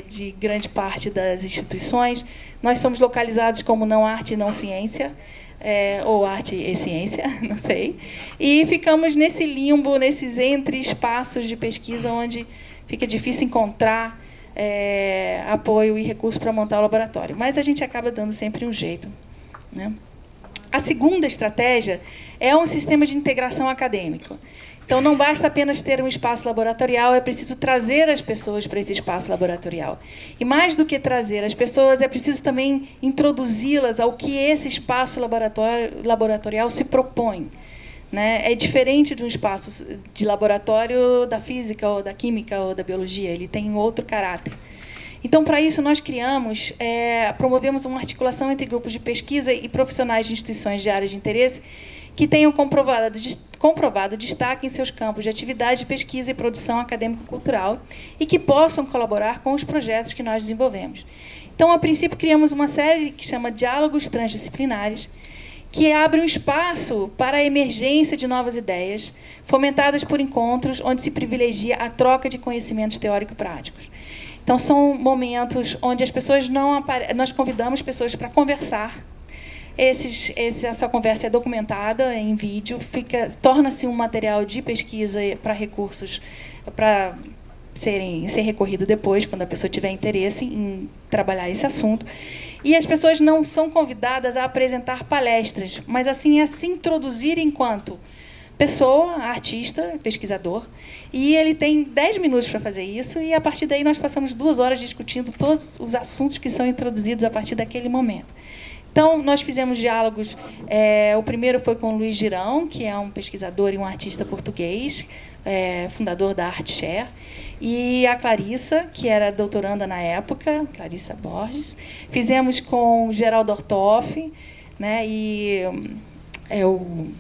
de grande parte das instituições, nós somos localizados como não arte e não ciência, ou arte e ciência, não sei, e ficamos nesse limbo, nesses entre-espaços de pesquisa, onde fica difícil encontrar apoio e recurso para montar o laboratório. Mas a gente acaba dando sempre um jeito, né? A segunda estratégia é um sistema de integração acadêmico. Então, não basta apenas ter um espaço laboratorial, é preciso trazer as pessoas para esse espaço laboratorial. E, mais do que trazer as pessoas, é preciso também introduzi-las ao que esse espaço laboratorial se propõe, né? É diferente de um espaço de laboratório da física, ou da química, ou da biologia. Ele tem outro caráter. Então, para isso, nós promovemos uma articulação entre grupos de pesquisa e profissionais de instituições de áreas de interesse que tenham comprovado destaque em seus campos de atividade de pesquisa e produção acadêmico-cultural e que possam colaborar com os projetos que nós desenvolvemos. Então, a princípio, criamos uma série que chama Diálogos Transdisciplinares, que abre um espaço para a emergência de novas ideias, fomentadas por encontros onde se privilegia a troca de conhecimentos teórico-práticos. Então, são momentos onde as pessoas nós convidamos pessoas para conversar. Essa conversa é documentada em vídeo, torna-se um material de pesquisa para recursos, para ser recorrido depois, quando a pessoa tiver interesse em trabalhar esse assunto. E as pessoas não são convidadas a apresentar palestras, mas assim a se introduzir enquanto pessoa, artista, pesquisador, e ele tem 10 minutos para fazer isso, e a partir daí nós passamos 2 horas discutindo todos os assuntos que são introduzidos a partir daquele momento. Então, nós fizemos diálogos, o primeiro foi com o Luiz Girão, que é um pesquisador e um artista português, fundador da ArtShare, e a Clarissa, que era doutoranda na época, Clarissa Borges. Fizemos com o Geraldo Ortoff, né, e o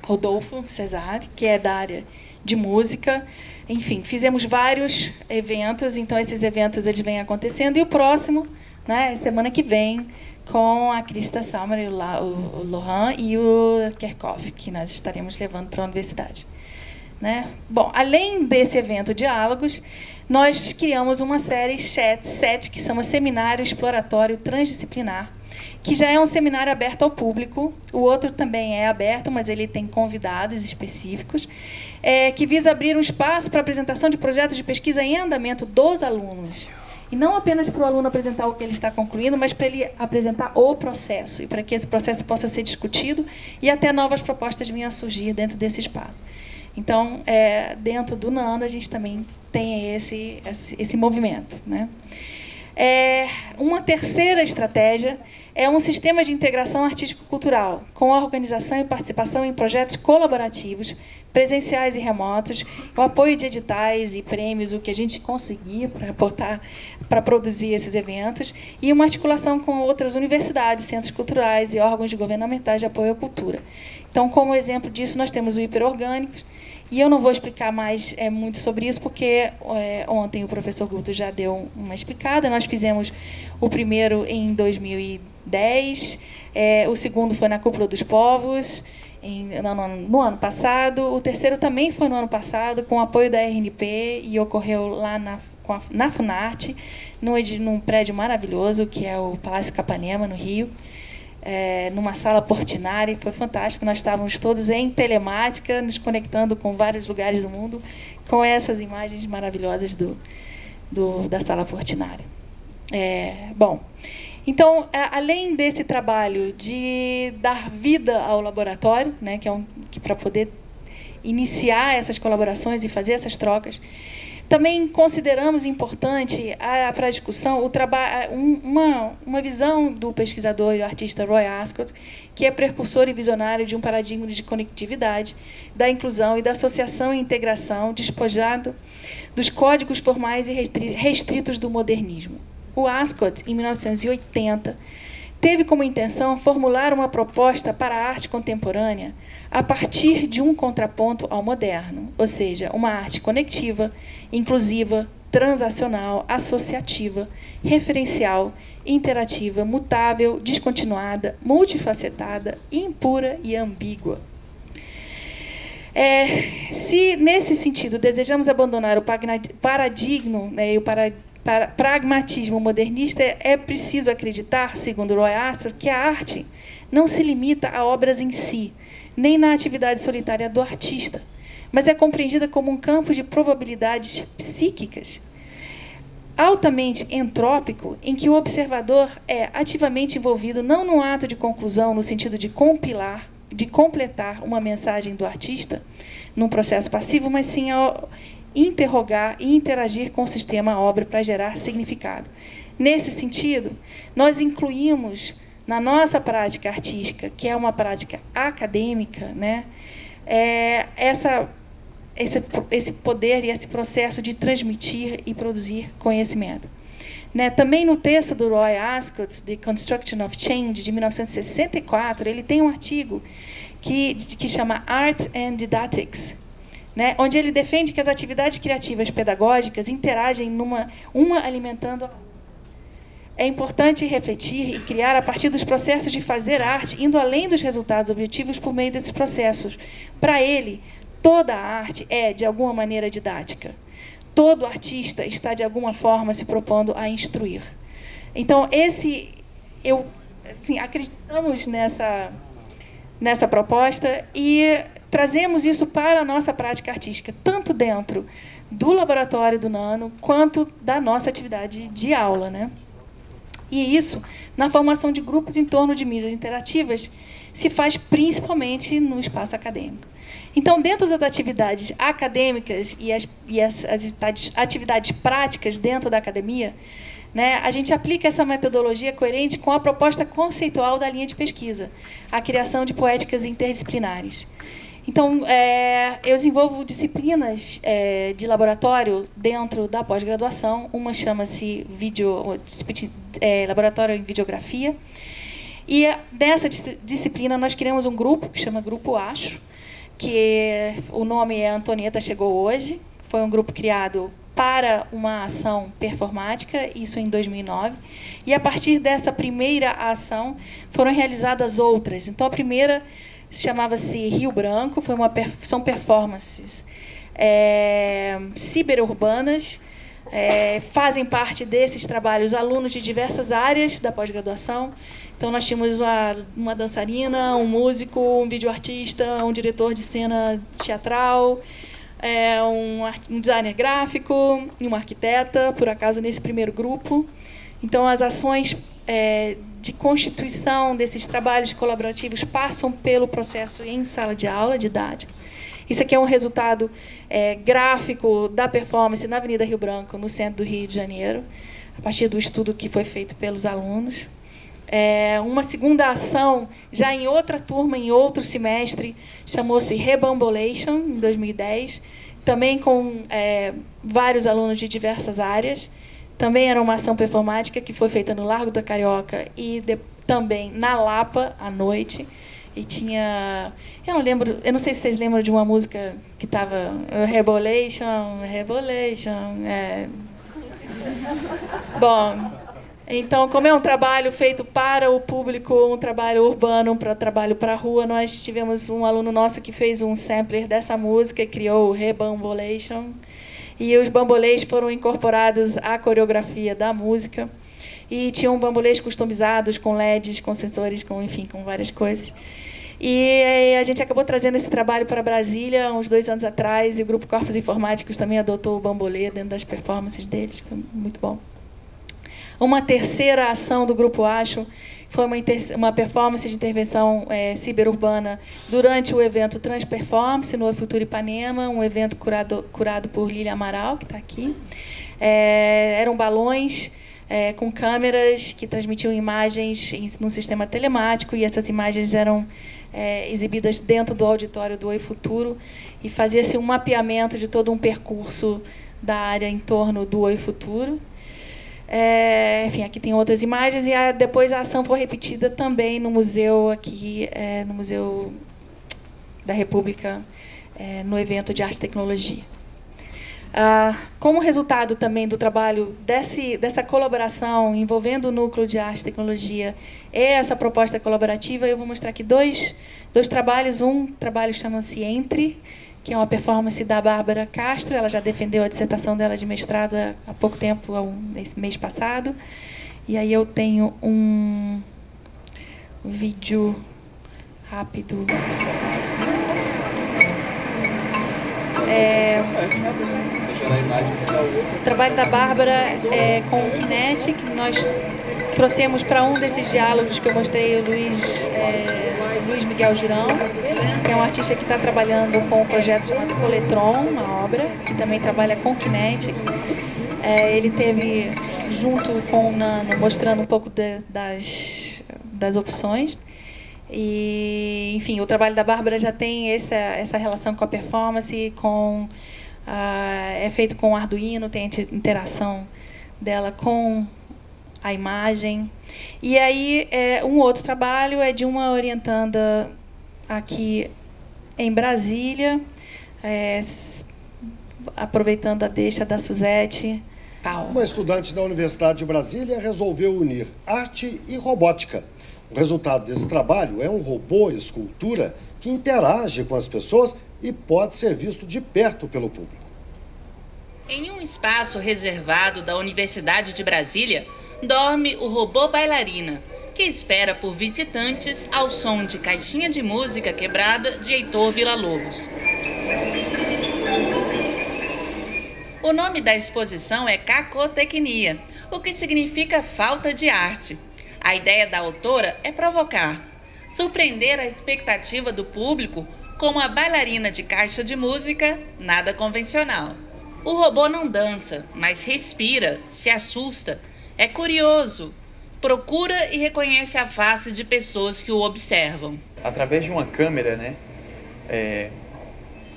Rodolfo Cesare, que é da área de música. Enfim, fizemos vários eventos, então esses eventos eles vêm acontecendo. E o próximo, né, semana que vem, com a Krista Salmer, o Lohan e o Kerkhoff, que nós estaremos levando para a universidade. Né? Bom, além desse evento Diálogos, nós criamos uma série SET, que chama Seminário Exploratório Transdisciplinar, que já é um seminário aberto ao público. O outro também é aberto, mas ele tem convidados específicos, que visa abrir um espaço para apresentação de projetos de pesquisa em andamento dos alunos. E não apenas para o aluno apresentar o que ele está concluindo, mas para ele apresentar o processo, e para que esse processo possa ser discutido e até novas propostas venham a surgir dentro desse espaço. Então, dentro do NANO, a gente também tem esse movimento, né? Uma terceira estratégia é um sistema de integração artístico-cultural, com organização e participação em projetos colaborativos, presenciais e remotos, o apoio de editais e prêmios, o que a gente conseguir para produzir esses eventos, e uma articulação com outras universidades, centros culturais e órgãos governamentais de apoio à cultura. Então, como exemplo disso, nós temos o Hiperorgânicos, e eu não vou explicar mais muito sobre isso, porque ontem o professor Guto já deu uma explicada. Nós fizemos o primeiro em 2010, o segundo foi na Cúpula dos Povos, no ano passado, o terceiro também foi no ano passado, com o apoio da RNP, e ocorreu lá na Funarte, num prédio maravilhoso, que é o Palácio Capanema, no Rio, numa sala Portinari. Foi fantástico. Nós estávamos todos em telemática, nos conectando com vários lugares do mundo, com essas imagens maravilhosas da sala Portinari. Bom, então, além desse trabalho de dar vida ao laboratório, né, que para poder iniciar essas colaborações e fazer essas trocas, também consideramos importante para a discussão uma visão do pesquisador e artista Roy Ascott, que é precursor e visionário de um paradigma de conectividade, da inclusão e da associação e integração, despojado dos códigos formais e restritos do modernismo. O Ascott, em 1980, teve como intenção formular uma proposta para a arte contemporânea a partir de um contraponto ao moderno, ou seja, uma arte conectiva, inclusiva, transacional, associativa, referencial, interativa, mutável, descontinuada, multifacetada, impura e ambígua. Se, nesse sentido, desejamos abandonar o paradigma, né, e o pragmatismo modernista, é preciso acreditar, segundo Roy Ascott, que a arte não se limita a obras em si, nem na atividade solitária do artista, mas é compreendida como um campo de probabilidades psíquicas, altamente entrópico, em que o observador é ativamente envolvido não no ato de conclusão, no sentido de completar uma mensagem do artista, num processo passivo, mas sim ao interrogar e interagir com o sistema obra para gerar significado. Nesse sentido, nós incluímos na nossa prática artística, que é uma prática acadêmica, né, esse poder e esse processo de transmitir e produzir conhecimento. Né, também no texto do Roy Ascott, The Construction of Change, de 1964, ele tem um artigo que chama Art and Didactics, né, onde ele defende que as atividades criativas pedagógicas interagem uma alimentando a outra. É importante refletir e criar a partir dos processos de fazer arte, indo além dos resultados objetivos por meio desses processos. Para ele, toda a arte é, de alguma maneira, didática. Todo artista está, de alguma forma, se propondo a instruir. Então, acreditamos nessa proposta e trazemos isso para a nossa prática artística, tanto dentro do laboratório do Nano, quanto da nossa atividade de aula, né? E isso, na formação de grupos em torno de mídias interativas, se faz principalmente no espaço acadêmico. Então, dentro das atividades acadêmicas e as atividades práticas dentro da academia, né, a gente aplica essa metodologia coerente com a proposta conceitual da linha de pesquisa, a criação de poéticas interdisciplinares. Então, eu desenvolvo disciplinas de laboratório dentro da pós-graduação. Uma chama-se Laboratório em Videografia. E dessa disciplina nós criamos um grupo que chama Grupo Acho, que o nome é Antonieta Chegou Hoje. Foi um grupo criado para uma ação performática, isso em 2009. E, a partir dessa primeira ação, foram realizadas outras. Então, a primeira chamava-se Rio Branco, são performances ciberurbanas. Fazem parte desses trabalhos alunos de diversas áreas da pós-graduação. Então, nós tínhamos uma dançarina, um músico, um videoartista, um diretor de cena teatral, um designer gráfico e uma arquiteta, por acaso, nesse primeiro grupo. Então, as ações de constituição desses trabalhos colaborativos passam pelo processo em sala de aula, didático. Isso aqui é um resultado gráfico da performance na Avenida Rio Branco, no centro do Rio de Janeiro. a partir do estudo que foi feito pelos alunos. Uma segunda ação, já em outra turma, em outro semestre, chamou-se Rebambolation, em 2010, também com vários alunos de diversas áreas. Também era uma ação performática que foi feita no Largo da Carioca e também na Lapa, à noite. E tinha... Eu não sei se vocês lembram de uma música que estava... Rebolation. Bom, então, como é um trabalho feito para o público, um trabalho urbano, um trabalho para a rua, nós tivemos um aluno nosso que fez um sampler dessa música e criou o Rebambolation. E os bambolês foram incorporados à coreografia da música. E tinham bambolês customizados com LEDs, com sensores, com várias coisas. E a gente acabou trazendo esse trabalho para Brasília uns 2 anos atrás, e o Grupo Corpos Informáticos também adotou o bambolê dentro das performances deles. Foi muito bom. Uma terceira ação do Grupo Acho foi uma performance de intervenção ciberurbana durante o evento Transperformance, no Futuro Ipanema, um evento curado por Lília Amaral, que está aqui. Eram balões com câmeras que transmitiam imagens num sistema telemático, e essas imagens eram exibidas dentro do auditório do Oi Futuro, e fazia-se um mapeamento de todo um percurso da área em torno do Oi Futuro. Enfim, aqui tem outras imagens, e depois a ação foi repetida também no museu aqui, no Museu da República, no evento de Arte e Tecnologia. Como resultado também do trabalho dessa colaboração envolvendo o Núcleo de Arte e Tecnologia e essa proposta colaborativa, eu vou mostrar aqui dois trabalhos. Um trabalho chama-se Entre, que é uma performance da Bárbara Castro. Ela já defendeu a dissertação dela de mestrado há pouco tempo, nesse mês passado. E aí eu tenho um vídeo rápido. O trabalho da Bárbara com o Kinect, que nós trouxemos para um desses diálogos que eu mostrei, o Luiz Miguel Girão, que é um artista que está trabalhando com um projeto chamado Coletron, uma obra, que também trabalha com Kinect. Ele teve junto com o Nano, mostrando um pouco das opções. E, enfim, o trabalho da Bárbara já tem essa relação com a performance, é feito com o Arduino, tem a interação dela com a imagem. E aí, um outro trabalho é de uma orientanda aqui em Brasília, aproveitando a deixa da Suzete. Uma estudante da Universidade de Brasília resolveu unir arte e robótica. O resultado desse trabalho é um robô escultura que interage com as pessoas e pode ser visto de perto pelo público. Em um espaço reservado da Universidade de Brasília, dorme o robô bailarina, que espera por visitantes ao som de caixinha de música quebrada de Heitor Villa-Lobos. O nome da exposição é Cacotecnia, o que significa falta de arte. A ideia da autora é provocar, surpreender a expectativa do público com uma bailarina de caixa de música nada convencional. O robô não dança, mas respira, se assusta, é curioso, procura e reconhece a face de pessoas que o observam. Através de uma câmera, né,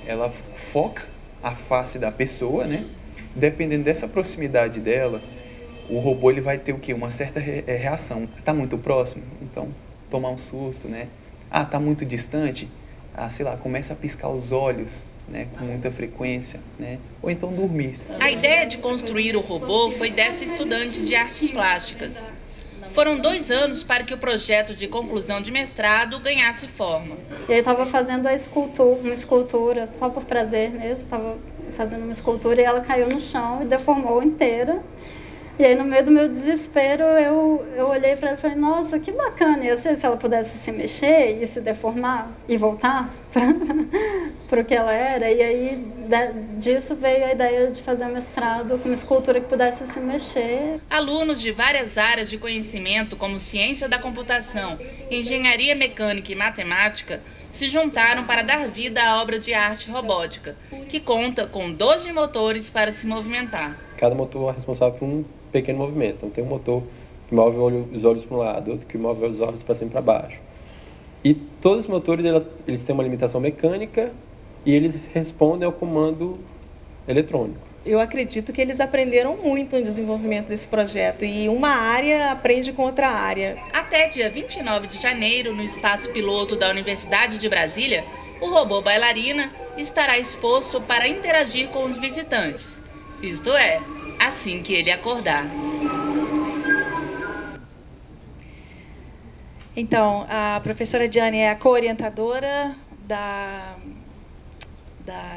ela foca a face da pessoa, né? Dependendo dessa proximidade dela, o robô ele vai ter o quê? Uma certa reação. Tá muito próximo? Então, tomar um susto, né? Tá muito distante? Sei lá, começa a piscar os olhos, né? Com muita frequência, né? Ou então dormir. A ideia de construir o robô foi dessa estudante de artes plásticas. Foram 2 anos para que o projeto de conclusão de mestrado ganhasse forma. E aí estava fazendo uma escultura, só por prazer mesmo, estava fazendo uma escultura e ela caiu no chão e deformou inteira. E aí, no meio do meu desespero, eu olhei para ela e falei, nossa, que bacana. E eu sei se ela pudesse se mexer e se deformar e voltar para o que ela era. E aí, disso veio a ideia de fazer um mestrado com uma escultura que pudesse se mexer. Alunos de várias áreas de conhecimento, como ciência da computação, engenharia mecânica e matemática, se juntaram para dar vida à obra de arte robótica, que conta com 12 motores para se movimentar. Cada motor é responsável por pequeno movimento. Então tem um motor que move os olhos para um lado, outro que move os olhos para cima e para baixo. E todos os motores eles têm uma limitação mecânica e eles respondem ao comando eletrônico. Eu acredito que eles aprenderam muito no desenvolvimento desse projeto e uma área aprende com outra área. Até dia 29 de janeiro, no espaço piloto da Universidade de Brasília, o robô bailarina estará exposto para interagir com os visitantes. Isto é, assim que ele acordar. Então, a professora Diane é a co-orientadora da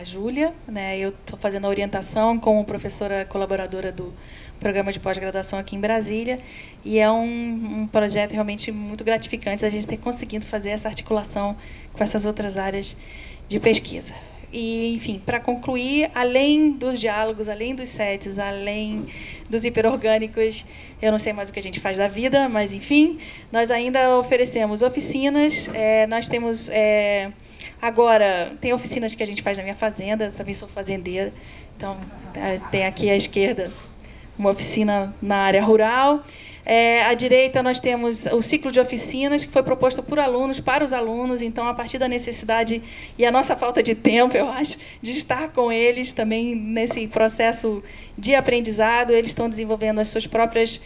Júlia, né? Eu estou fazendo a orientação como professora colaboradora do programa de pós-graduação aqui em Brasília, e é um projeto realmente muito gratificante a gente ter conseguido fazer essa articulação com essas outras áreas de pesquisa. E, enfim, para concluir, além dos diálogos, além dos sets, além dos hiperorgânicos, eu não sei mais o que a gente faz da vida, mas, enfim, nós ainda oferecemos oficinas, nós temos... Agora, tem oficinas que a gente faz na minha fazenda, também sou fazendeira, então tem aqui à esquerda uma oficina na área rural. À direita, nós temos o ciclo de oficinas, que foi proposto por alunos, para os alunos, então, a partir da necessidade e a nossa falta de tempo, eu acho, de estar com eles também nesse processo de aprendizado, eles estão desenvolvendo as suas próprias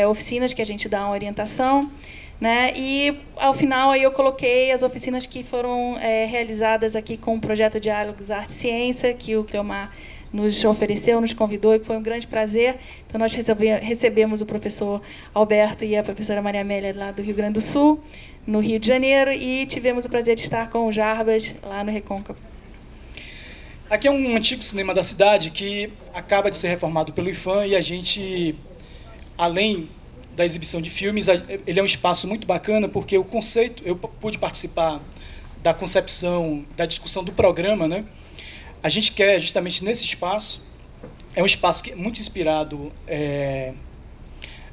oficinas, que a gente dá uma orientação. Né? E, ao final, aí eu coloquei as oficinas que foram realizadas aqui com o projeto Diálogos Arte e Ciência, que o Cleomar nos ofereceu, nos convidou, e que foi um grande prazer. Então, nós recebemos o professor Alberto e a professora Maria Amélia, lá do Rio Grande do Sul, no Rio de Janeiro, e tivemos o prazer de estar com o Jarbas, lá no Recôncavo. Aqui é um antigo cinema da cidade que acaba de ser reformado pelo IFAM, e a gente, além da exibição de filmes, ele é um espaço muito bacana, porque o conceito, eu pude participar da concepção, da discussão do programa, né? A gente quer, justamente nesse espaço, é um espaço que é muito inspirado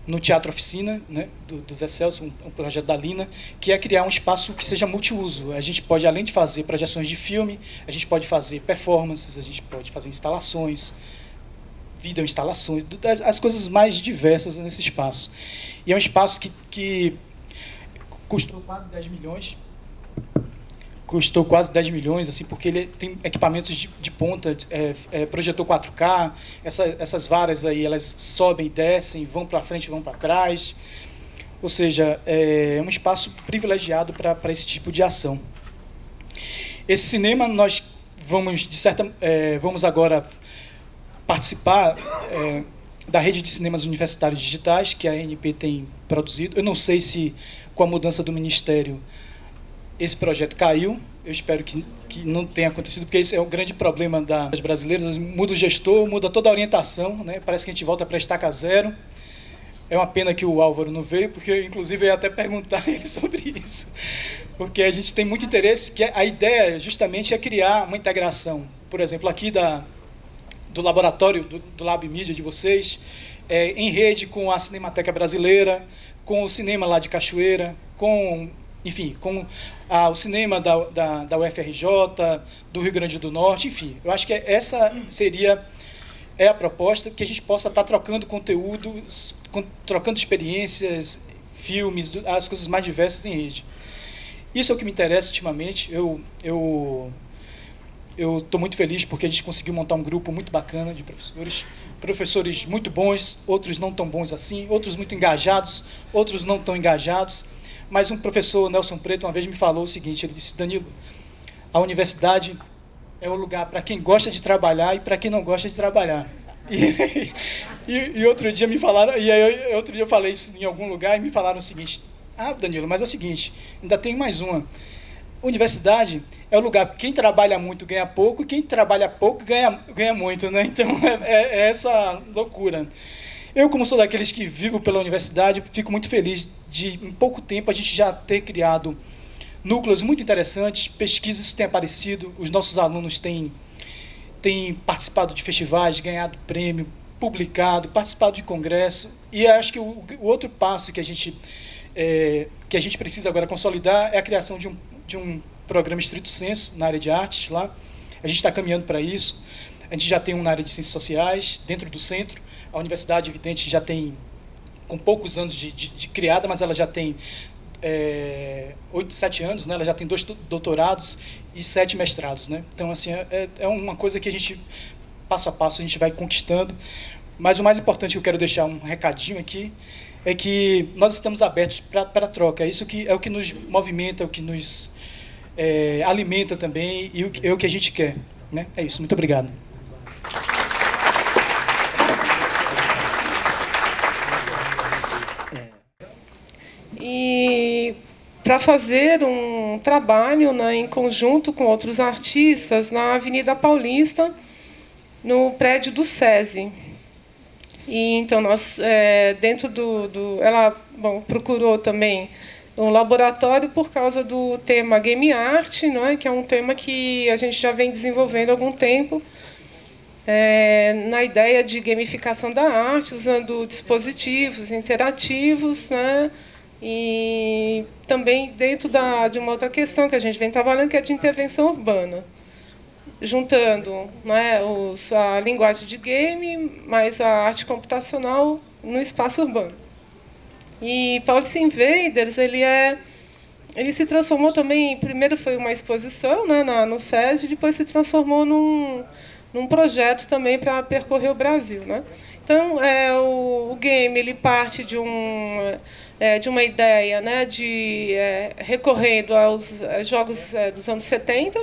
no Teatro Oficina, né, do Zé Celso, um projeto da Lina, que é criar um espaço que seja multiuso. A gente pode, além de fazer projeções de filme, a gente pode fazer performances, a gente pode fazer instalações, videoinstalações, as coisas mais diversas nesse espaço. E é um espaço que custou quase 10 milhões. Custou quase 10 milhões, assim, porque ele tem equipamentos de ponta, projetor 4K, essas varas aí, elas sobem e descem, vão para frente, vão para trás. Ou seja, é um espaço privilegiado para esse tipo de ação. Esse cinema, nós vamos agora participar da rede de cinemas universitários digitais que a ANP tem produzido. Eu não sei se, com a mudança do Ministério, esse projeto caiu. Eu espero que não tenha acontecido, porque esse é o grande problema das brasileiras. Muda o gestor, muda toda a orientação, né? Parece que a gente volta para a estaca zero. É uma pena que o Álvaro não veio, porque, inclusive, eu ia até perguntar a ele sobre isso. Porque a gente tem muito interesse, que a ideia, justamente, é criar uma integração. Por exemplo, aqui do laboratório, do Lab Mídia de vocês, em rede com a Cinemateca Brasileira, com o cinema lá de Cachoeira, enfim, com o cinema da UFRJ, do Rio Grande do Norte, enfim. Eu acho que essa seria a proposta, que a gente possa estar trocando conteúdos, trocando experiências, filmes, as coisas mais diversas em rede. Isso é o que me interessa ultimamente. Eu estou muito feliz porque a gente conseguiu montar um grupo muito bacana de professores muito bons, outros não tão bons assim, outros muito engajados, outros não tão engajados. Mas um professor, Nelson Preto, uma vez me falou o seguinte, ele disse: Danilo, a universidade é um lugar para quem gosta de trabalhar e para quem não gosta de trabalhar. E outro dia me falaram, outro dia eu falei isso em algum lugar e me falaram o seguinte: Danilo, mas é o seguinte, ainda tem mais uma. Universidade é o lugar que quem trabalha muito ganha pouco, e quem trabalha pouco ganha muito, né? Então é essa loucura. Eu, como sou daqueles que vivo pela universidade, fico muito feliz de, em pouco tempo, a gente já ter criado núcleos muito interessantes, pesquisas têm aparecido, os nossos alunos têm participado de festivais, ganhado prêmio, publicado, participado de congresso, e acho que o outro passo que a gente precisa agora consolidar é a criação de um programa estrito sensu na área de artes lá. A gente está caminhando para isso. A gente já tem um na área de ciências sociais, dentro do centro. A universidade, evidente, já tem, com poucos anos de criada, mas ela já tem 7 anos, né? Ela já tem 2 doutorados e 7 mestrados, né? Então, assim, é uma coisa que a gente, passo a passo, a gente vai conquistando. Mas o mais importante que eu quero deixar um recadinho aqui é que nós estamos abertos para a troca. Isso que é o que nos movimenta, é o que nos alimenta também e é o que a gente quer, né? É isso. Muito obrigado. E para fazer um trabalho, né, em conjunto com outros artistas na Avenida Paulista, no prédio do SESI. E então nós, dentro ela procurou também um laboratório por causa do tema Game Art, né, que é um tema que a gente já vem desenvolvendo há algum tempo, na ideia de gamificação da arte, usando dispositivos interativos, né, e também dentro de uma outra questão que a gente vem trabalhando, que é de intervenção urbana, juntando, né, a linguagem de game, mais a arte computacional no espaço urbano. E Policy Invaders, ele se transformou também, primeiro foi uma exposição, né, no SESI, depois se transformou num projeto também para percorrer o Brasil, né? Então, o game ele parte de uma ideia, né, recorrendo aos jogos dos anos 70,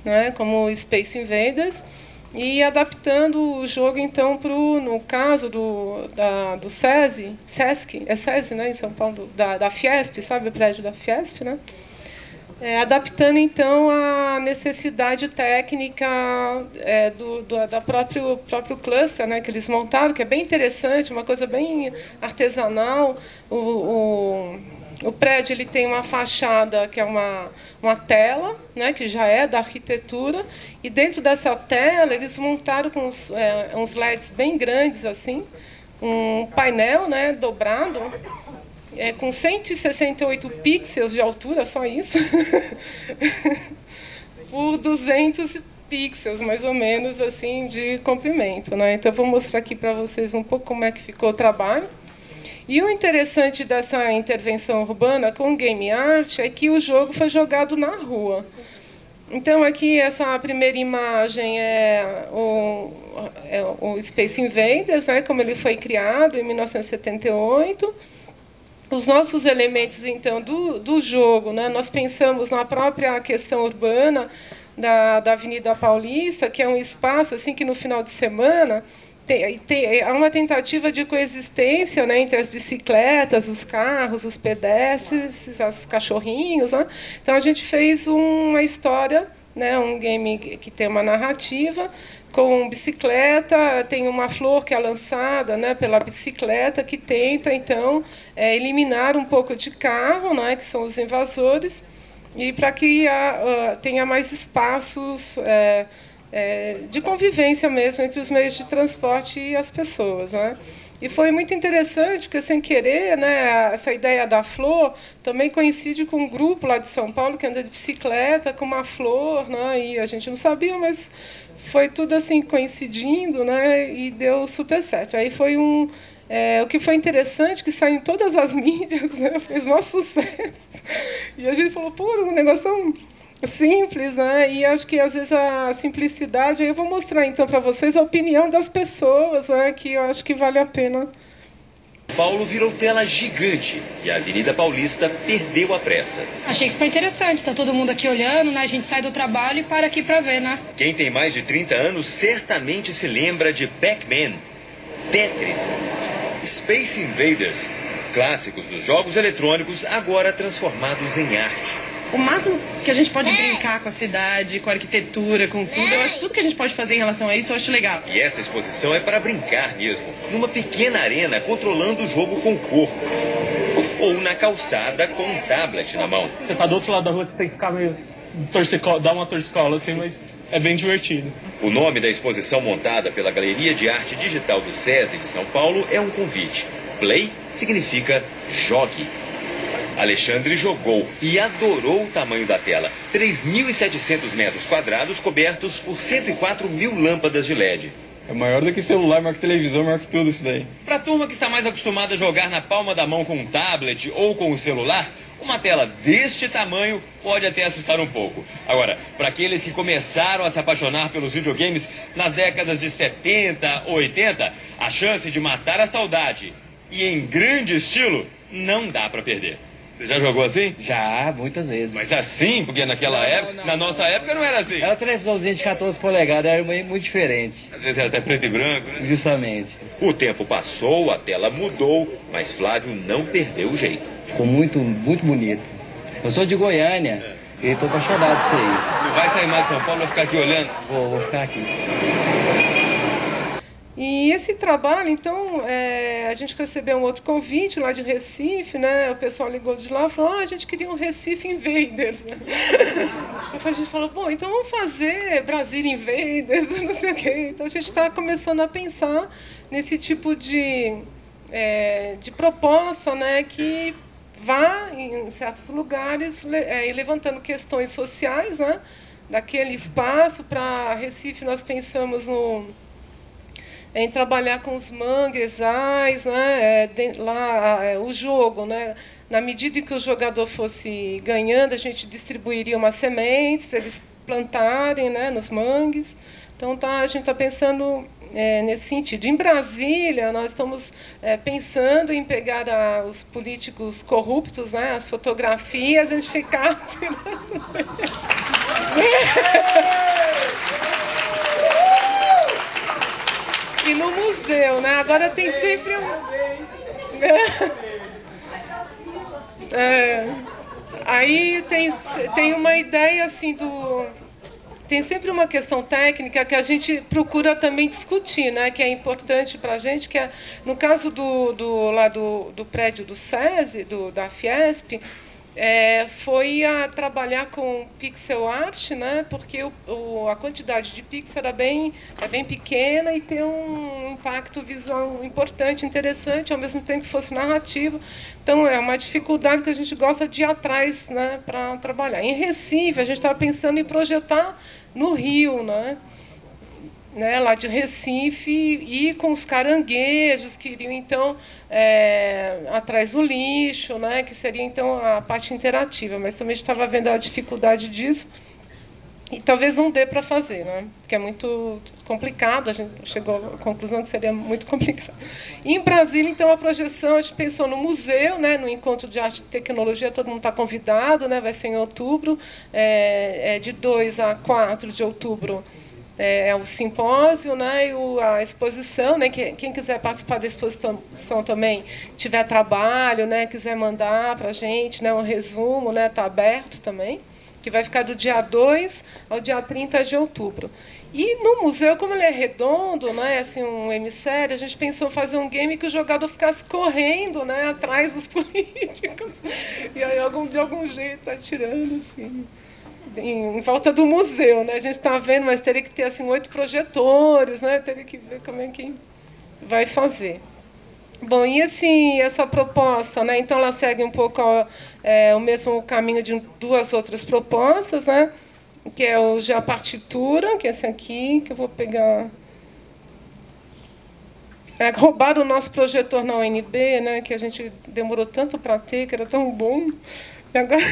né, como Space Invaders, e adaptando o jogo, então, no caso do SESI, é SESI, né, em São Paulo, da Fiesp, sabe o prédio da Fiesp, né? Adaptando, então, a necessidade técnica da próprio cluster, né, que eles montaram, que é bem interessante, uma coisa bem artesanal. O prédio ele tem uma fachada que é uma tela, né, que já é da arquitetura, e dentro dessa tela eles montaram com uns LEDs bem grandes, assim, um painel, né, dobrado, com 168 pixels de altura, só isso, por 200 pixels, mais ou menos, assim, de comprimento, né? Então, eu vou mostrar aqui para vocês um pouco como é que ficou o trabalho. E o interessante dessa intervenção urbana com game art é que o jogo foi jogado na rua. Então, aqui, essa primeira imagem é o Space Invaders, né, como ele foi criado em 1978. Os nossos elementos, então, do jogo, né, nós pensamos na própria questão urbana da Avenida Paulista, que é um espaço assim que, no final de semana, há uma tentativa de coexistência, né, entre as bicicletas, os carros, os pedestres, os cachorrinhos, né? Então, a gente fez uma história, né, um game que tem uma narrativa, com bicicleta, tem uma flor que é lançada, né, pela bicicleta, que tenta, então, eliminar um pouco de carro, né, que são os invasores, e para que tenha mais espaços de convivência mesmo entre os meios de transporte e as pessoas, né? E foi muito interessante, porque, sem querer, né, essa ideia da flor também coincide com um grupo lá de São Paulo que anda de bicicleta com uma flor, né, e a gente não sabia, mas foi tudo assim coincidindo, né, e deu super certo. Aí foi o que foi interessante, que saiu em todas as mídias, né, fez maior sucesso. E a gente falou, pô, um negócio simples, né? E acho que, às vezes, a simplicidade... Eu vou mostrar, então, para vocês a opinião das pessoas, né, que eu acho que vale a pena. Paulo virou tela gigante e a Avenida Paulista perdeu a pressa. Achei que ficou interessante, tá todo mundo aqui olhando, né? A gente sai do trabalho e para aqui para ver, né? Quem tem mais de 30 anos certamente se lembra de Pac-Man, Tetris, Space Invaders, clássicos dos jogos eletrônicos agora transformados em arte. O máximo que a gente pode brincar com a cidade, com a arquitetura, com tudo, eu acho que tudo que a gente pode fazer em relação a isso, eu acho legal. E essa exposição é para brincar mesmo, numa pequena arena controlando o jogo com o corpo. Ou na calçada com um tablet na mão. Você tá do outro lado da rua, você tem que ficar meio... dar uma torcicola assim, mas é bem divertido. O nome da exposição montada pela Galeria de Arte Digital do SESI de São Paulo é um convite. Play significa jogue. Alexandre jogou e adorou o tamanho da tela. 3.700 metros quadrados cobertos por 104.000 lâmpadas de LED. É maior do que celular, maior que televisão, maior que tudo isso daí. Para a turma que está mais acostumada a jogar na palma da mão com um tablet ou com o celular, uma tela deste tamanho pode até assustar um pouco. Agora, para aqueles que começaram a se apaixonar pelos videogames nas décadas de 70 ou 80, a chance de matar a saudade e em grande estilo não dá para perder. Você já jogou assim? Já, muitas vezes. Mas assim? Porque naquela época, na nossa época não era assim. Era uma televisãozinha de 14 polegadas, era muito diferente. Às vezes era até preto e branco, né? Justamente. O tempo passou, a tela mudou, mas Flávio não perdeu o jeito. Ficou muito bonito. Eu sou de Goiânia e estou apaixonado disso aí. Não vai sair mais de São Paulo, vai ficar aqui olhando? Vou ficar aqui. E esse trabalho, então, a gente recebeu um outro convite lá de Recife, né? O pessoal ligou de lá e falou, a gente queria um Recife Invaders. A gente falou, bom, então vamos fazer Brasília Invaders, não sei o quê. Então a gente está começando a pensar nesse tipo de proposta, né? Que vá, em certos lugares, levantando questões sociais, né? Daquele espaço. Para Recife, nós pensamos em trabalhar com os manguezais, né? O jogo, né? Na medida em que o jogador fosse ganhando, a gente distribuiria umas sementes para eles plantarem, né? Nos mangues. Então a gente está pensando nesse sentido. Em Brasília, nós estamos pensando em pegar os políticos corruptos, né? As fotografias, a gente ficar tirando. E no museu, né? Agora tem sempre aí tem uma ideia assim tem sempre uma questão técnica que a gente procura também discutir, né? Que é importante para a gente, que é no caso do prédio do SESI, da Fiesp, foi a trabalhar com pixel art, né? Porque a quantidade de pixel é bem pequena e tem um impacto visual importante, interessante, ao mesmo tempo que fosse narrativo. Então, é uma dificuldade que a gente gosta de ir atrás, né, para trabalhar. Em Recife, a gente estava pensando em projetar no Rio, né? Lá de Recife, e com os caranguejos que iriam, então, atrás do lixo, né, que seria, então, a parte interativa. Mas também estava vendo a dificuldade disso e talvez não dê para fazer, né, porque é muito complicado, a gente chegou à conclusão que seria muito complicado. E em Brasília, então, a projeção, a gente pensou no museu, né, no Encontro de Arte e Tecnologia, todo mundo está convidado, né, vai ser em outubro, de 2 a 4 de outubro, o simpósio, né, e a exposição, né, que quem quiser participar da exposição também, tiver trabalho, né, quiser mandar para a gente, né, um resumo, né, está aberto também, que vai ficar do dia 2 ao dia 30 de outubro. E no museu, como ele é redondo, né, assim, um hemisfério, a gente pensou em fazer um game que o jogador ficasse correndo, né, atrás dos políticos, e aí de algum jeito atirando, assim, em volta do museu, né? A gente está vendo, mas teria que ter assim 8 projetores, né? Teria que ver como é que vai fazer. Bom, e assim, essa proposta, né? Então ela segue um pouco o mesmo caminho de 2 outras propostas, né? Que é o Geopartitura, que é esse aqui, que eu vou pegar. Roubaram o nosso projetor na UNB, né? Que a gente demorou tanto para ter, que era tão bom. E agora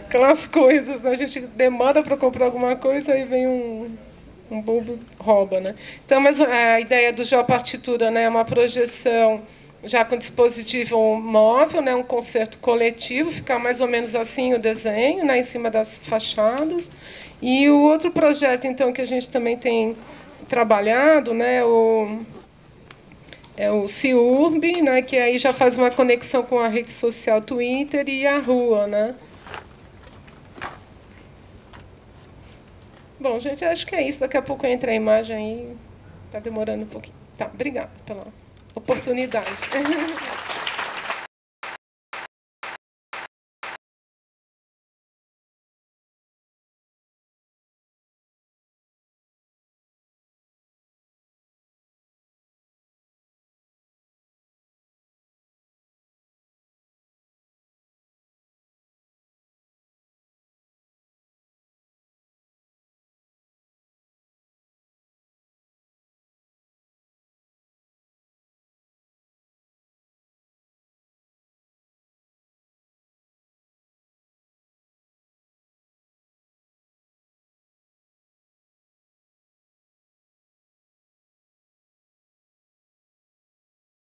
aquelas coisas, né? A gente demora para comprar alguma coisa, aí vem um bobo rouba, né? Então, mas a ideia do Geopartitura, né, é uma projeção já com dispositivo móvel, né, um concerto coletivo, ficar mais ou menos assim o desenho, né, em cima das fachadas. E o outro projeto, então, que a gente também tem trabalhado, né, é o CIURB, né, que aí já faz uma conexão com a rede social Twitter e a rua, né? Bom, gente, acho que é isso. Daqui a pouco entra a imagem aí. Está demorando um pouquinho. Tá, obrigada pela oportunidade.